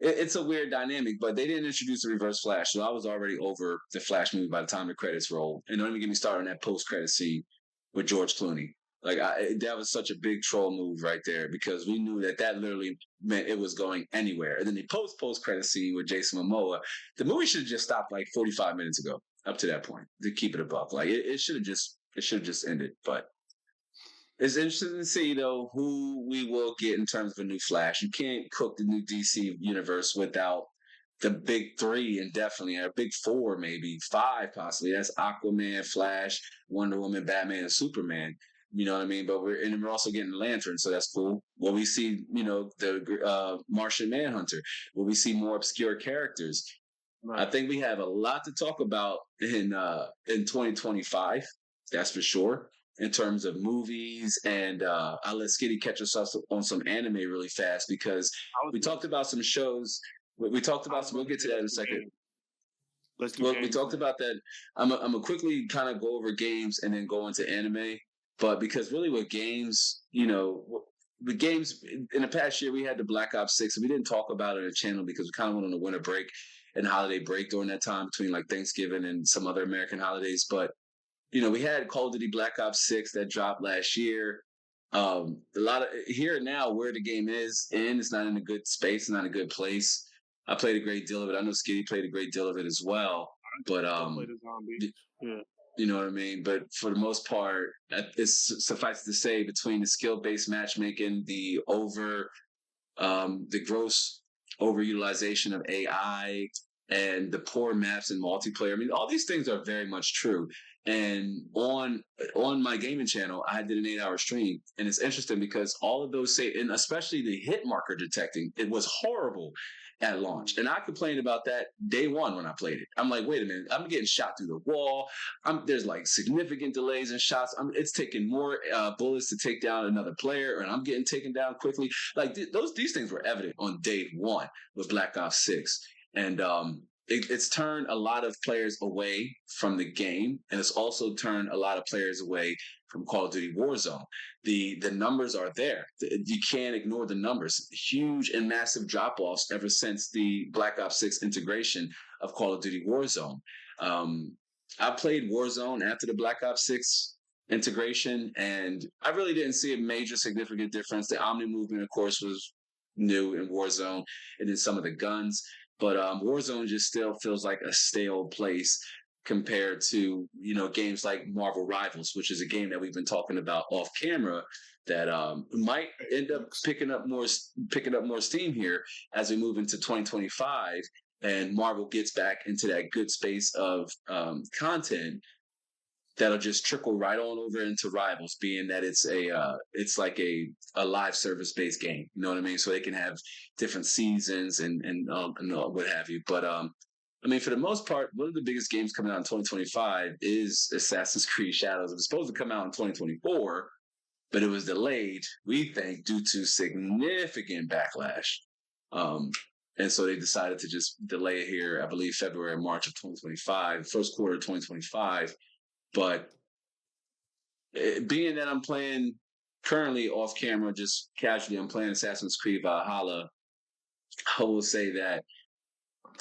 It's a weird dynamic, but they didn't introduce the Reverse Flash, so I was already over the Flash movie by the time the credits rolled. And don't even get me started on that post-credit scene with George Clooney. Like that was such a big troll move right there because we knew that literally meant it was going anywhere. And then the post credit scene with Jason Momoa, the movie should have just stopped like 45 minutes ago. Up to that point, to keep it above, like it should have just ended. But it's interesting to see though who we will get in terms of a new Flash. You can't cook the new DC universe without the big three, and definitely a big four, maybe five, possibly. That's Aquaman, Flash, Wonder Woman, Batman, and Superman. You know what I mean? But we're also getting Lantern, so that's cool. Will we see, the Martian Manhunter? Will we see more obscure characters? Right. I think we have a lot to talk about in 2025. That's for sure. In terms of movies, and I'll let Skitty catch us up on some anime really fast because we talked about some shows. We talked about some. We'll get to that in a second. Let's do. We talked about that. I'm gonna quickly kind of go over games and then go into anime. But because really with games, the games in the past year we had the Black Ops 6, and we didn't talk about it on the channel because we kind of went on a winter break and holiday break during that time between like Thanksgiving and some other American holidays. But we had Call of Duty Black Ops 6 that dropped last year. A lot of here and now where the game is in, it's not in a good space, not a good place. I played a great deal of it. I know Skitty played a great deal of it as well. But yeah. You know what I mean? But for the most part, it's suffice to say between the skill-based matchmaking, the gross overutilization of AI, and the poor maps and multiplayer. I mean, all these things are very much true. And on my gaming channel, I did an 8-hour stream, and it's interesting because all of those and especially the hit marker detecting, it was horrible at launch. And I complained about that day one when I played it. I'm like, wait a minute, I'm getting shot through the wall. There's like significant delays in shots. It's taking more bullets to take down another player, and I'm getting taken down quickly. Like these things were evident on day one with Black Ops 6. And it's turned a lot of players away from the game, and it's also turned a lot of players away from Call of Duty Warzone. The numbers are there. You can't ignore the numbers. Huge and massive drop-offs ever since the Black Ops 6 integration of Call of Duty Warzone. I played Warzone after the Black Ops 6 integration, and I really didn't see a major significant difference. The Omni movement, of course, was new in Warzone, and then some of the guns. But Warzone just still feels like a stale place compared to, games like Marvel Rivals, which is a game that we've been talking about off camera that might end up picking up more steam here as we move into 2025 and Marvel gets back into that good space of content that'll just trickle right on over into Rivals, being that it's like a live service based game. You know what I mean? So they can have different seasons and what have you. But I mean, for the most part, one of the biggest games coming out in 2025 is Assassin's Creed Shadows. It was supposed to come out in 2024, but it was delayed, we think, due to significant backlash. And so they decided to just delay it here, I believe, February or March of 2025, first quarter of 2025. But being that I'm playing currently off camera, just casually, I'm playing Assassin's Creed Valhalla, I will say that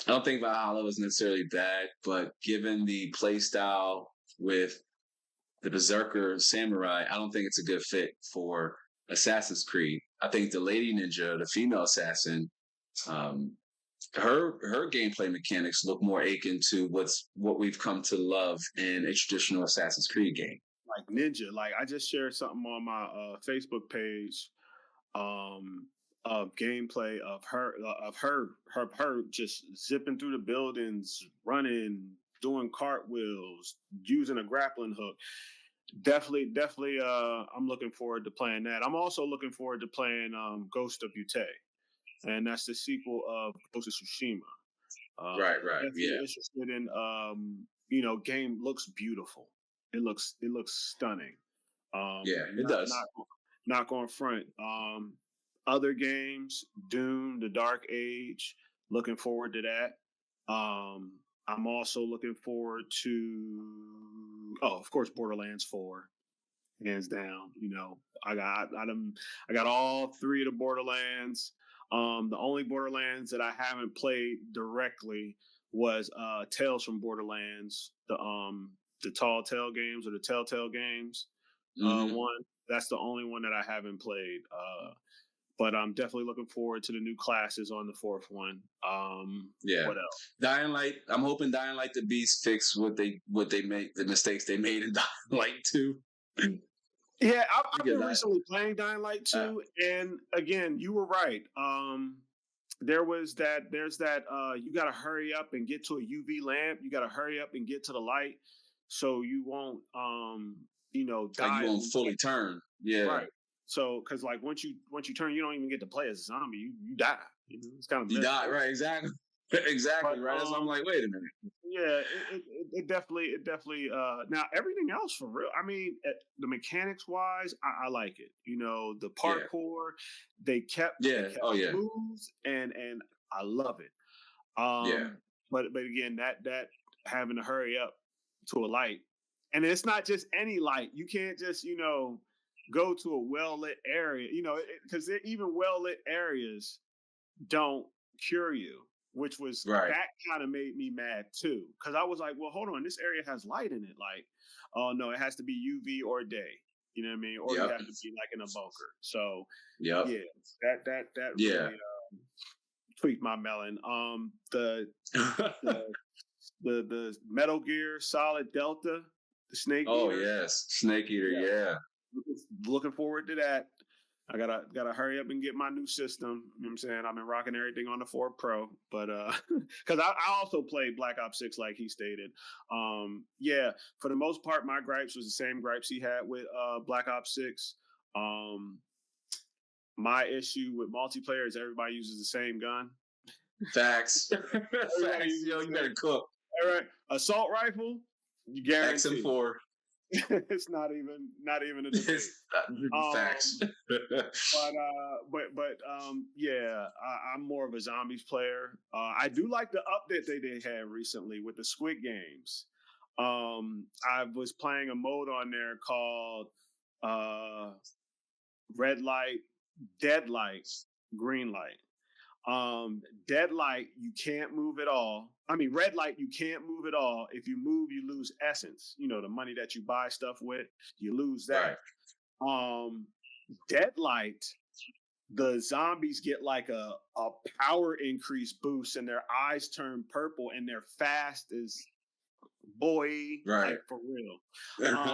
I don't think Valhalla was necessarily bad, but given the play style with the Berserker Samurai, I don't think it's a good fit for Assassin's Creed. I think the lady ninja, the female assassin, her gameplay mechanics look more akin to what we've come to love in a traditional Assassin's Creed game. Like Ninja, like I just shared something on my Facebook page. Of gameplay of her just zipping through the buildings, running, doing cartwheels, using a grappling hook. Definitely. I'm looking forward to playing that. I'm also looking forward to playing Ghost of Butte, and that's the sequel of Ghost of Tsushima. Right. Yeah. Interested in game looks beautiful. It looks stunning. It does. Not going front. Other games, Dune, The Dark Age, looking forward to that. I'm also looking forward to, of course, Borderlands 4, hands down. I got all three of the Borderlands. The only Borderlands that I haven't played directly was Tales from Borderlands, the Tall Tale games or the Telltale games. One. That's the only one that I haven't played. But I'm definitely looking forward to the new classes on the fourth one. Yeah. What else? Dying Light. I'm hoping Dying Light the Beast fix what they make the mistakes they made in Dying Light 2. Yeah, I've been recently playing Dying Light 2, and again, you were right. There's that you got to hurry up and get to a UV lamp. You got to hurry up and get to the light so you won't die. Like you won't fully turn. Yeah. Right. So, because like once you turn, you don't even get to play as a zombie. You die. It's kind of you die. Right. Exactly. Exactly. But, right. That's why I'm like, wait a minute. Yeah. It definitely. Now everything else for real. I mean, the mechanics wise, I like it. The parkour, they kept moves, and I love it. But again, that having to hurry up to a light, and it's not just any light. You can't just go to a well-lit area, because even well-lit areas don't cure you, which was that kind of made me mad too. Because I was like, well, hold on, this area has light in it. Like, oh no, it has to be UV or day. You know what I mean? Or you have to be like in a bunker. So that really tweaked my melon. The Metal Gear Solid Delta, the Snake Eater. Oh yes, Snake Eater. Yeah. Looking forward to that. I gotta hurry up and get my new system. You know what I'm saying? I've been rocking everything on the 4 Pro, but because I also played Black Ops 6 like he stated. For the most part, my gripes was the same gripes he had with Black Ops 6. My issue with multiplayer is everybody uses the same gun. Facts. Facts. Yo, you better cook. All right, assault rifle, you guarantee. XM4. It's not even a debate. Facts. I'm more of a zombies player. I do like the update they had recently with the Squid Games. I was playing a mode on there called red light, dead light, green light. Dead light, you can't move at all. I mean, red light, you can't move at all. If you move, you lose essence. The money that you buy stuff with, you lose that. Right. Dead light, the zombies get like a power increase boost, and their eyes turn purple, and they're fast as boy, like for real. And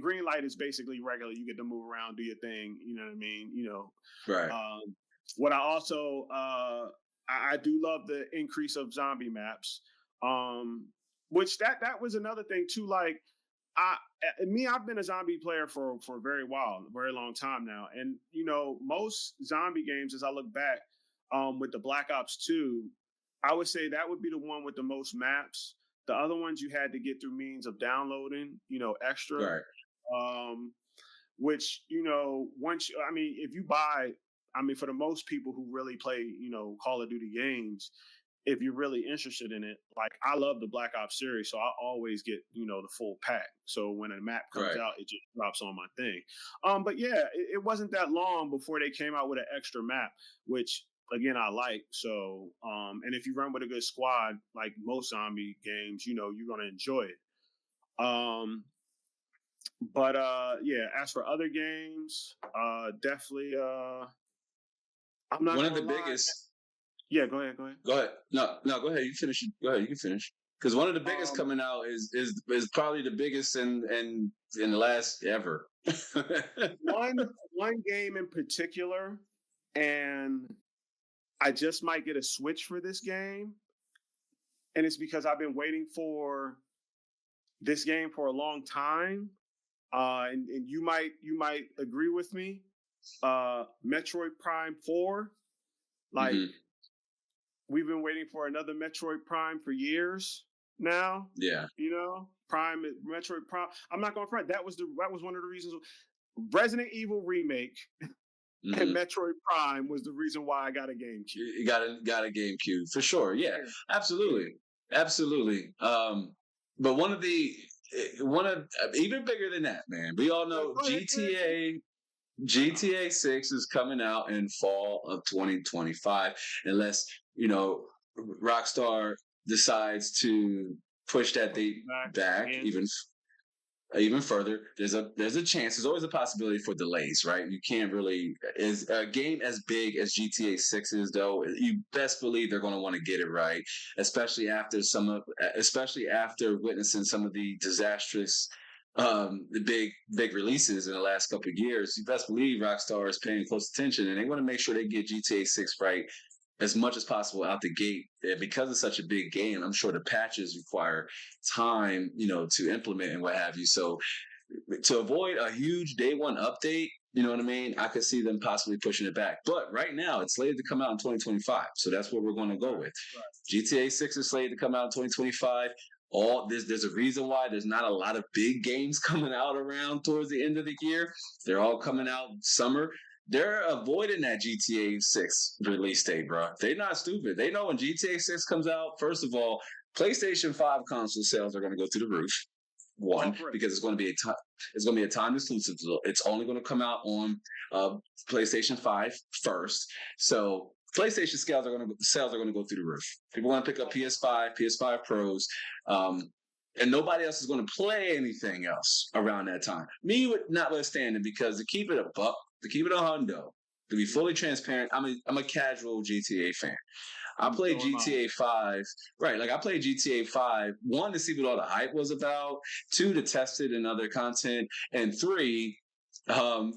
green light is basically regular. You get to move around, do your thing. You know what I mean? Right. What I also I do love the increase of zombie maps, which that was another thing too. Like I've been a zombie player for a very long time now, and most zombie games, as I look back, with the Black Ops 2, I would say that would be the one with the most maps. The other ones you had to get through means of downloading, extra, which once if you buy. For the most people who really play, Call of Duty games, if you're really interested in it, like I love the Black Ops series, so I always get, the full pack. So when a map comes out, it just drops on my thing. But yeah, it wasn't that long before they came out with an extra map, which again, I like. So, and if you run with a good squad, like most zombie games, you're going to enjoy it. But as for other games, definitely, I'm not one of the biggest. Yeah, go ahead. Go ahead. No, go ahead. You finish. Go ahead. You can finish. Because one of the biggest coming out is probably the biggest in the last ever. one game in particular, and I just might get a Switch for this game, and it's because I've been waiting for this game for a long time, and you might agree with me. Metroid Prime 4, like we've been waiting for another Metroid Prime for years now. Yeah, Metroid Prime. I'm not going to front. That was one of the reasons. Resident Evil remake and Metroid Prime was the reason why I got a GameCube. You got a GameCube for sure. Yeah, absolutely. But one of even bigger than that, man. We all know GTA 6 is coming out in fall of 2025, unless Rockstar decides to push that date back even. even further, there's a chance. There's always a possibility for delays, right? You can't really. Is a game as big as GTA 6 is, though, you best believe they're going to want to get it right, especially after witnessing some of the disastrous, the big releases in the last couple of years. You best believe Rockstar is paying close attention, and they want to make sure they get GTA 6 right as much as possible out the gate. Because it's such a big game, I'm sure the patches require time, to implement and what have you. So to avoid a huge day one update, you know what I mean? I could see them possibly pushing it back. But right now, it's slated to come out in 2025. So that's what we're going to go with. Right. GTA 6 is slated to come out in 2025. There's a reason why there's not a lot of big games coming out around towards the end of the year. They're all coming out summer. They're avoiding that GTA 6 release date, bro. They're not stupid. They know when GTA 6 comes out, first of all, PlayStation 5 console sales are going to go through the roof. One, because it's going to be a time exclusive. It's only going to come out on PlayStation 5 first. So PlayStation sales are going to go through the roof. People want to pick up PS5, PS5 Pros, and nobody else is going to play anything else around that time. Me notwithstanding, because to keep it a buck, to keep it a hundo, to be fully transparent, I'm a casual GTA fan. I played GTA 5, right? Like I played GTA 5, 1, to see what all the hype was about, 2, to test it in other content, and 3,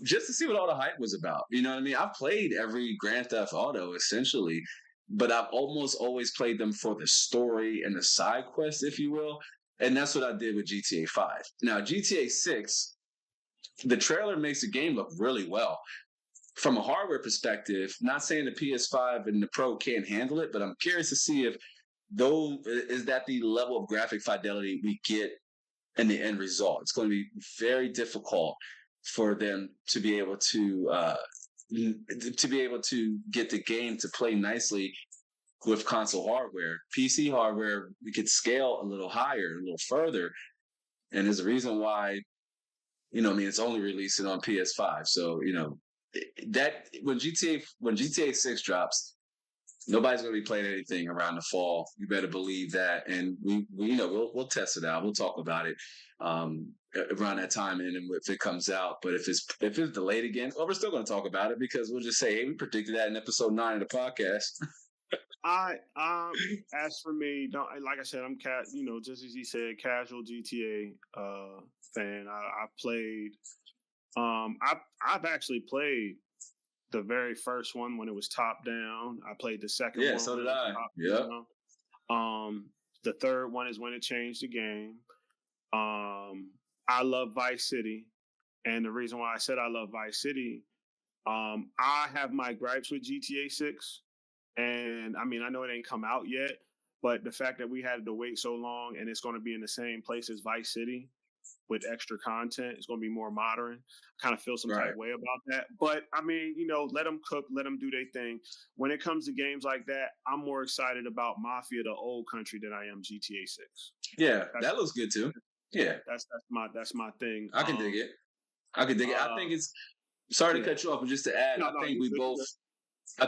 just to see what all the hype was about. You know what I mean? I've played every Grand Theft Auto essentially, but I've almost always played them for the story and the side quest, if you will. And that's what I did with GTA 5. Now, GTA 6, the trailer makes the game look really well. From a hardware perspective, not saying the PS5 and the Pro can't handle it, but I'm curious to see if is that the level of graphic fidelity we get in the end result. It's going to be very difficult for them to be able to get the game to play nicely with console hardware. PC hardware, we could scale a little higher, a little further, and there's a reason why. It's only releasing on PS5, so that when GTA 6 drops, nobody's going to be playing anything around the fall. You better believe that, and we'll test it out. We'll talk about it around that time, and if it comes out. But if it's delayed again, well, we're still going to talk about it because we'll just say, hey, we predicted that in episode 9 of the podcast. As for me, like I said, I'm just as he said, casual GTA fan. I played. I've actually played the very first one when it was top down. I played the second one. Yeah, so did I. Yeah. The third one is when it changed the game. I love Vice City, and the reason why I said I love Vice City, I have my gripes with GTA 6, and I mean I know it ain't come out yet, but the fact that we had to wait so long and it's going to be in the same place as Vice City with extra content, it's going to be more modern. I kind of feel some type of way about that. But I mean, let them cook, let them do their thing. When it comes to games like that, I'm more excited about Mafia: The Old Country than I am GTA 6. Yeah, that looks good too. Yeah, that's my thing. I can dig it. I think it's. Sorry to cut you off, but just to add, I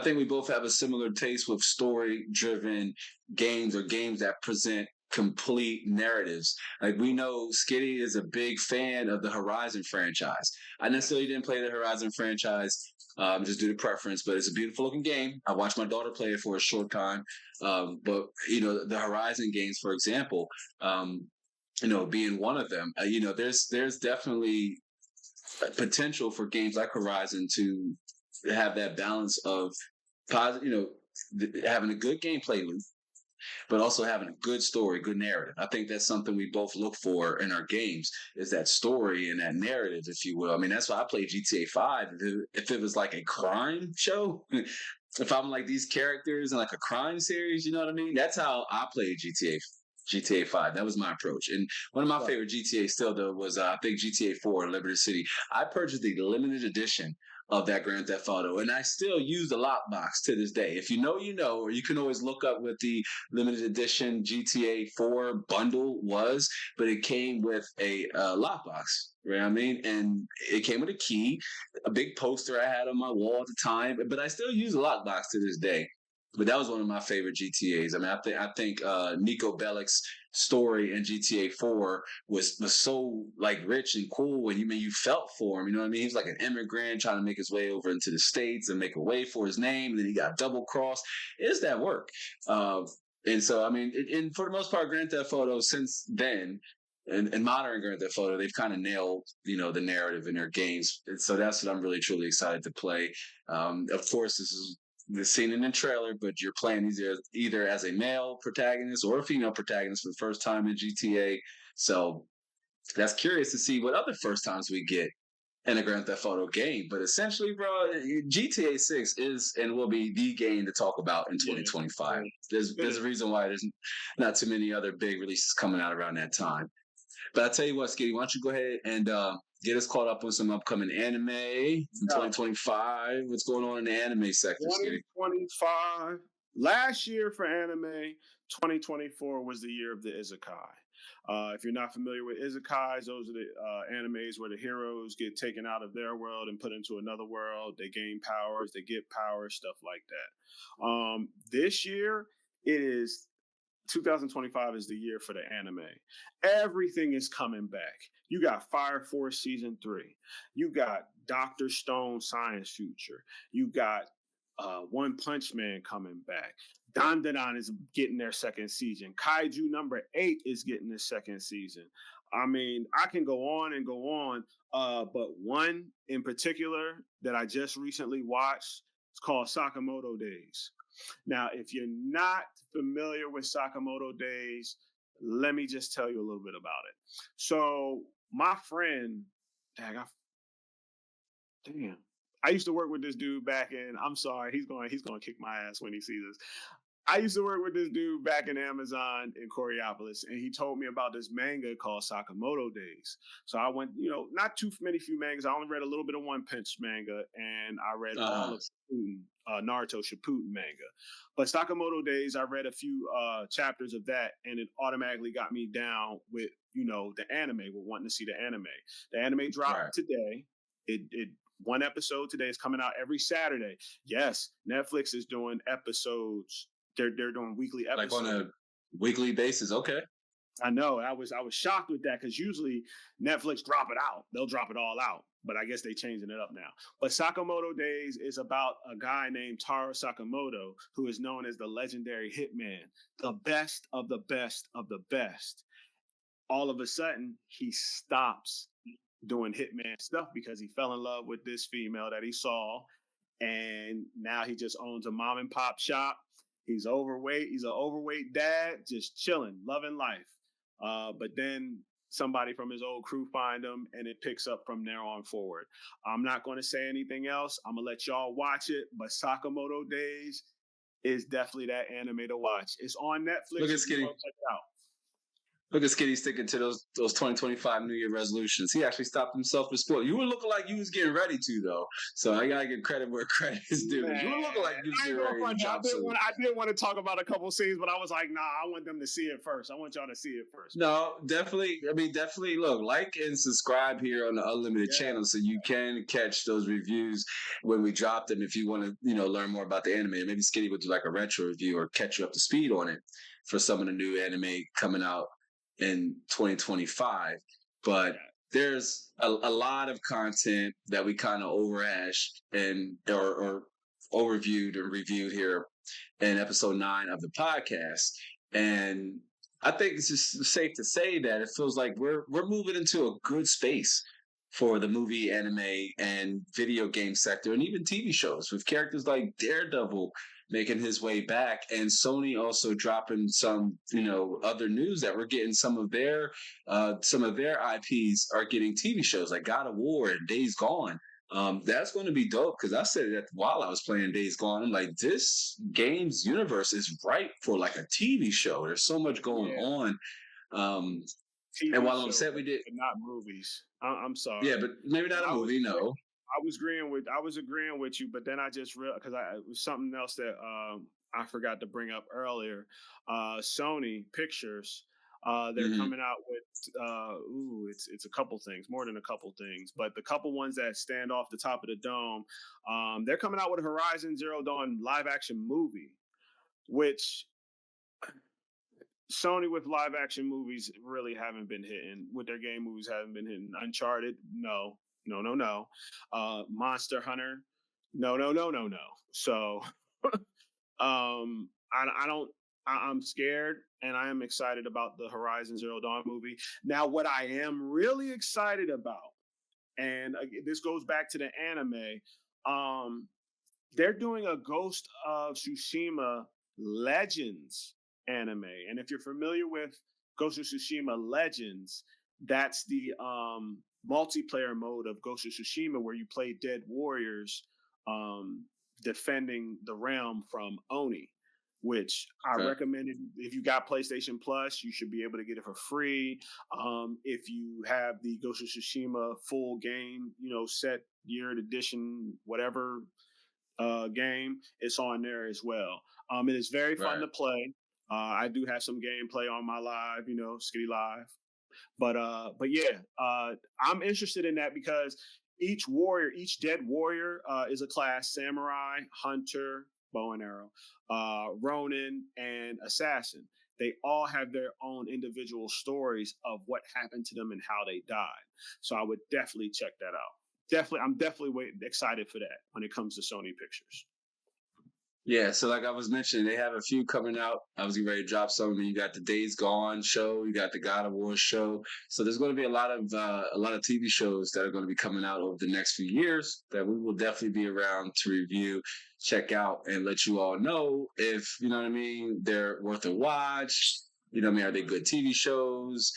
think we both have a similar taste with story-driven games or games that present complete narratives. Like we know Skitty is a big fan of the Horizon franchise. I necessarily didn't play the Horizon franchise just due to preference, but it's a beautiful looking game. I watched my daughter play it for a short time. But the Horizon games, for example, being one of them, there's definitely potential for games like Horizon to have that balance of positive, having a good gameplay loop, but also having a good story, good narrative. I think that's something we both look for in our games, is that story and that narrative, if you will. I mean, that's why I played GTA 5. If it was like a crime show, if I'm like these characters in like a crime series, you know what I mean? That's how I played GTA 5. That was my approach. And one of my favorite GTA still, though, was I think GTA 4, Liberty City. I purchased the limited edition of that Grand Theft Auto, and I still use the lockbox to this day. If you know, or you can always look up what the limited edition GTA 4 bundle was, but it came with a lockbox, right? I mean, and it came with a key, a big poster I had on my wall at the time, but I still use a lockbox to this day. But that was one of my favorite GTAs. I mean, I think Nico Bellic's story in GTA 4 was so like rich and cool, and you felt for him. You know what I mean? He was like an immigrant trying to make his way over into the States and make a way for his name. And then he got double crossed. It's that work. And so, I mean, and for the most part, Grand Theft Auto since then, and modern Grand Theft Auto, they've kind of nailed, the narrative in their games. And so that's what I'm really, truly excited to play. Of course, this is the scene in the trailer, but you're playing either as a male protagonist or a female protagonist for the first time in GTA. So that's curious to see what other first times we get in a Grand Theft Auto game. But essentially, bro, GTA 6 is and will be the game to talk about in 2025. There's a reason why there's not too many other big releases coming out around that time. But I tell you what, Skitty, why don't you go ahead and get us caught up on some upcoming anime in 2025. What's going on in the anime sector, Skitty? 2025. Last year for anime, 2024 was the year of the isekai. If you're not familiar with isekais, those are the animes where the heroes get taken out of their world and put into another world. They gain powers, they get powers, stuff like that. This year, it is 2025 is the year for the anime. Everything is coming back. You got Fire Force Season 3. You got Dr. Stone Science Future. You got One Punch Man coming back. Dandadan is getting their second season. Kaiju number 8 is getting their second season. I mean, I can go on and go on, but one in particular that I just recently watched, it's called Sakamoto Days. Now, if you're not familiar with Sakamoto Days, let me just tell you a little bit about it. So my friend, I used to work with this dude back in, I'm sorry, he's going to kick my ass when he sees this. I used to work with this dude back in Amazon in Coriopolis, and he told me about this manga called Sakamoto Days. So I went, not too many few mangas. I only read a little bit of One Punch manga, and I read all of Naruto Shippuden manga. But Sakamoto Days, I read a few chapters of that, and it automatically got me down with, the anime, with wanting to see the anime. The anime dropped today. It one episode today is coming out every Saturday. Yes, Netflix is doing episodes. They're doing weekly episodes. Like on a weekly basis, okay. I know. I was shocked with that because usually Netflix drop it out. They'll drop it all out. But I guess they're changing it up now. But Sakamoto Days is about a guy named Taro Sakamoto, who is known as the legendary hitman, the best of the best of the best. All of a sudden, he stops doing hitman stuff because he fell in love with this female that he saw. And now he just owns a mom and pop shop. He's overweight. He's an overweight dad, just chilling, loving life. But then somebody from his old crew find him, and it picks up from there on forward. I'm not going to say anything else. I'm going to let y'all watch it. But Sakamoto Days is definitely that anime to watch. It's on Netflix. Look at Skitty. Check it out. Look at Skitty sticking to those 2025 New Year resolutions. He actually stopped himself with sport. You were looking like you was getting ready to, though. So I gotta give credit where credit is due. You were looking like you was getting ready to drop something. I did want to talk about a couple scenes, but I was like, nah, I want them to see it first. I want y'all to see it first. No, definitely. I mean, definitely. Look, like and subscribe here on the Unlimited channel so you can catch those reviews when we drop them. If you want to, learn more about the anime, maybe Skitty would do like a retro review or catch you up to speed on it for some of the new anime coming out in 2025. But there's a lot of content that we kind of overhashed and or overviewed and reviewed here in episode 9 of the podcast. And I think it's just safe to say that it feels like we're moving into a good space for the movie, anime, and video game sector, and even TV shows with characters like Daredevil making his way back, and Sony also dropping some, other news that we're getting some of their IPs are getting TV shows like God of War and Days Gone. That's going to be dope because I said that while I was playing Days Gone, I'm like, this game's universe is ripe for like a TV show. There's so much going on. And while I'm upset we did, not movies. I'm sorry. Yeah, but maybe not a movie. No. I was agreeing with you, but then I just realized because it was something else that I forgot to bring up earlier. Sony Pictures, they're coming out with it's a couple things, more than a couple things, but the couple ones that stand off the top of the dome, they're coming out with a Horizon Zero Dawn live action movie. which Sony with live action movies really haven't been hitting. With their game movies haven't been hitting. Uncharted, no. Monster Hunter, no. So, I don't. I'm scared, and I am excited about the Horizon Zero Dawn movie. Now, what I am really excited about, and this goes back to the anime, they're doing a Ghost of Tsushima Legends anime. And if you're familiar with Ghost of Tsushima Legends, that's the multiplayer mode of Ghost of Tsushima where you play dead warriors defending the realm from Oni, which I recommend if you got PlayStation Plus, you should be able to get it for free. If you have the Ghost of Tsushima full game, set year edition, whatever game, it's on there as well. It is very fun to play. I do have some gameplay on my live, Skitty Live. But yeah, I'm interested in that because each dead warrior is a class: samurai, hunter, bow and arrow, ronin, and assassin. They all have their own individual stories of what happened to them and how they died. So I would definitely check that out. I'm definitely excited for that when it comes to Sony Pictures. Yeah, so like I was mentioning, they have a few coming out. I was getting ready to drop some. I mean, you got the Days Gone show, you got the God of War show. So there's going to be a lot of TV shows that are going to be coming out over the next few years that we will definitely be around to review, check out, and let you all know if, they're worth a watch. Are they good TV shows?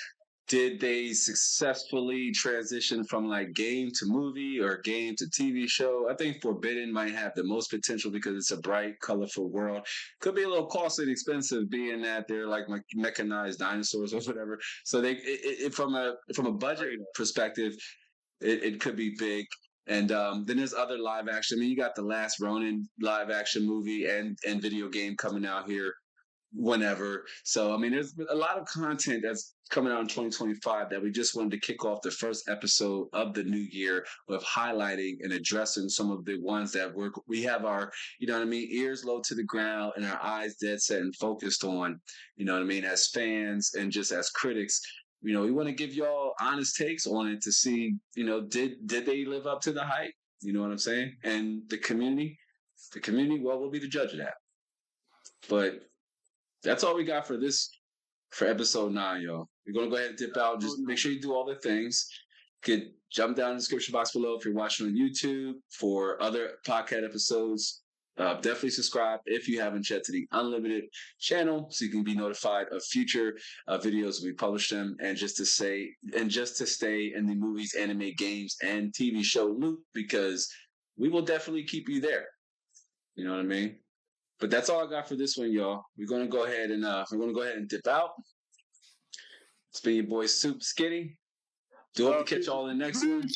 Did they successfully transition from like game to movie or game to TV show? I think Forbidden might have the most potential because it's a bright, colorful world. Could be a little costly and expensive, being that they're like mechanized dinosaurs or whatever. So from a budget perspective, it could be big. And then there's other live action. I mean, you got the Last Ronin live action movie and video game coming out here whenever. So, I mean, there's a lot of content that's coming out in 2025 that we just wanted to kick off the first episode of the new year with highlighting and addressing some of the ones that we have our, ears low to the ground and our eyes dead set and focused on, as fans and just as critics. We want to give y'all honest takes on it to see, did they live up to the hype? You know what I'm saying? And the community, well, we'll be the judge of that. But that's all we got for episode 9, y'all. We're going to go ahead and dip out. Just make sure you do all the things. You could jump down in the description box below if you're watching on YouTube for other podcast episodes. Definitely subscribe if you haven't yet to the Unlimited channel so you can be notified of future videos when we publish them, and just to stay in the movies, anime, games, and TV show loop, because we will definitely keep you there. You know what I mean? But that's all I got for this one, y'all. We're gonna go ahead and dip out. It's been your boy Soup Skitty. Do hope to catch y'all in the next one.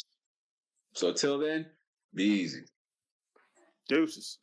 So till then, be easy. Deuces.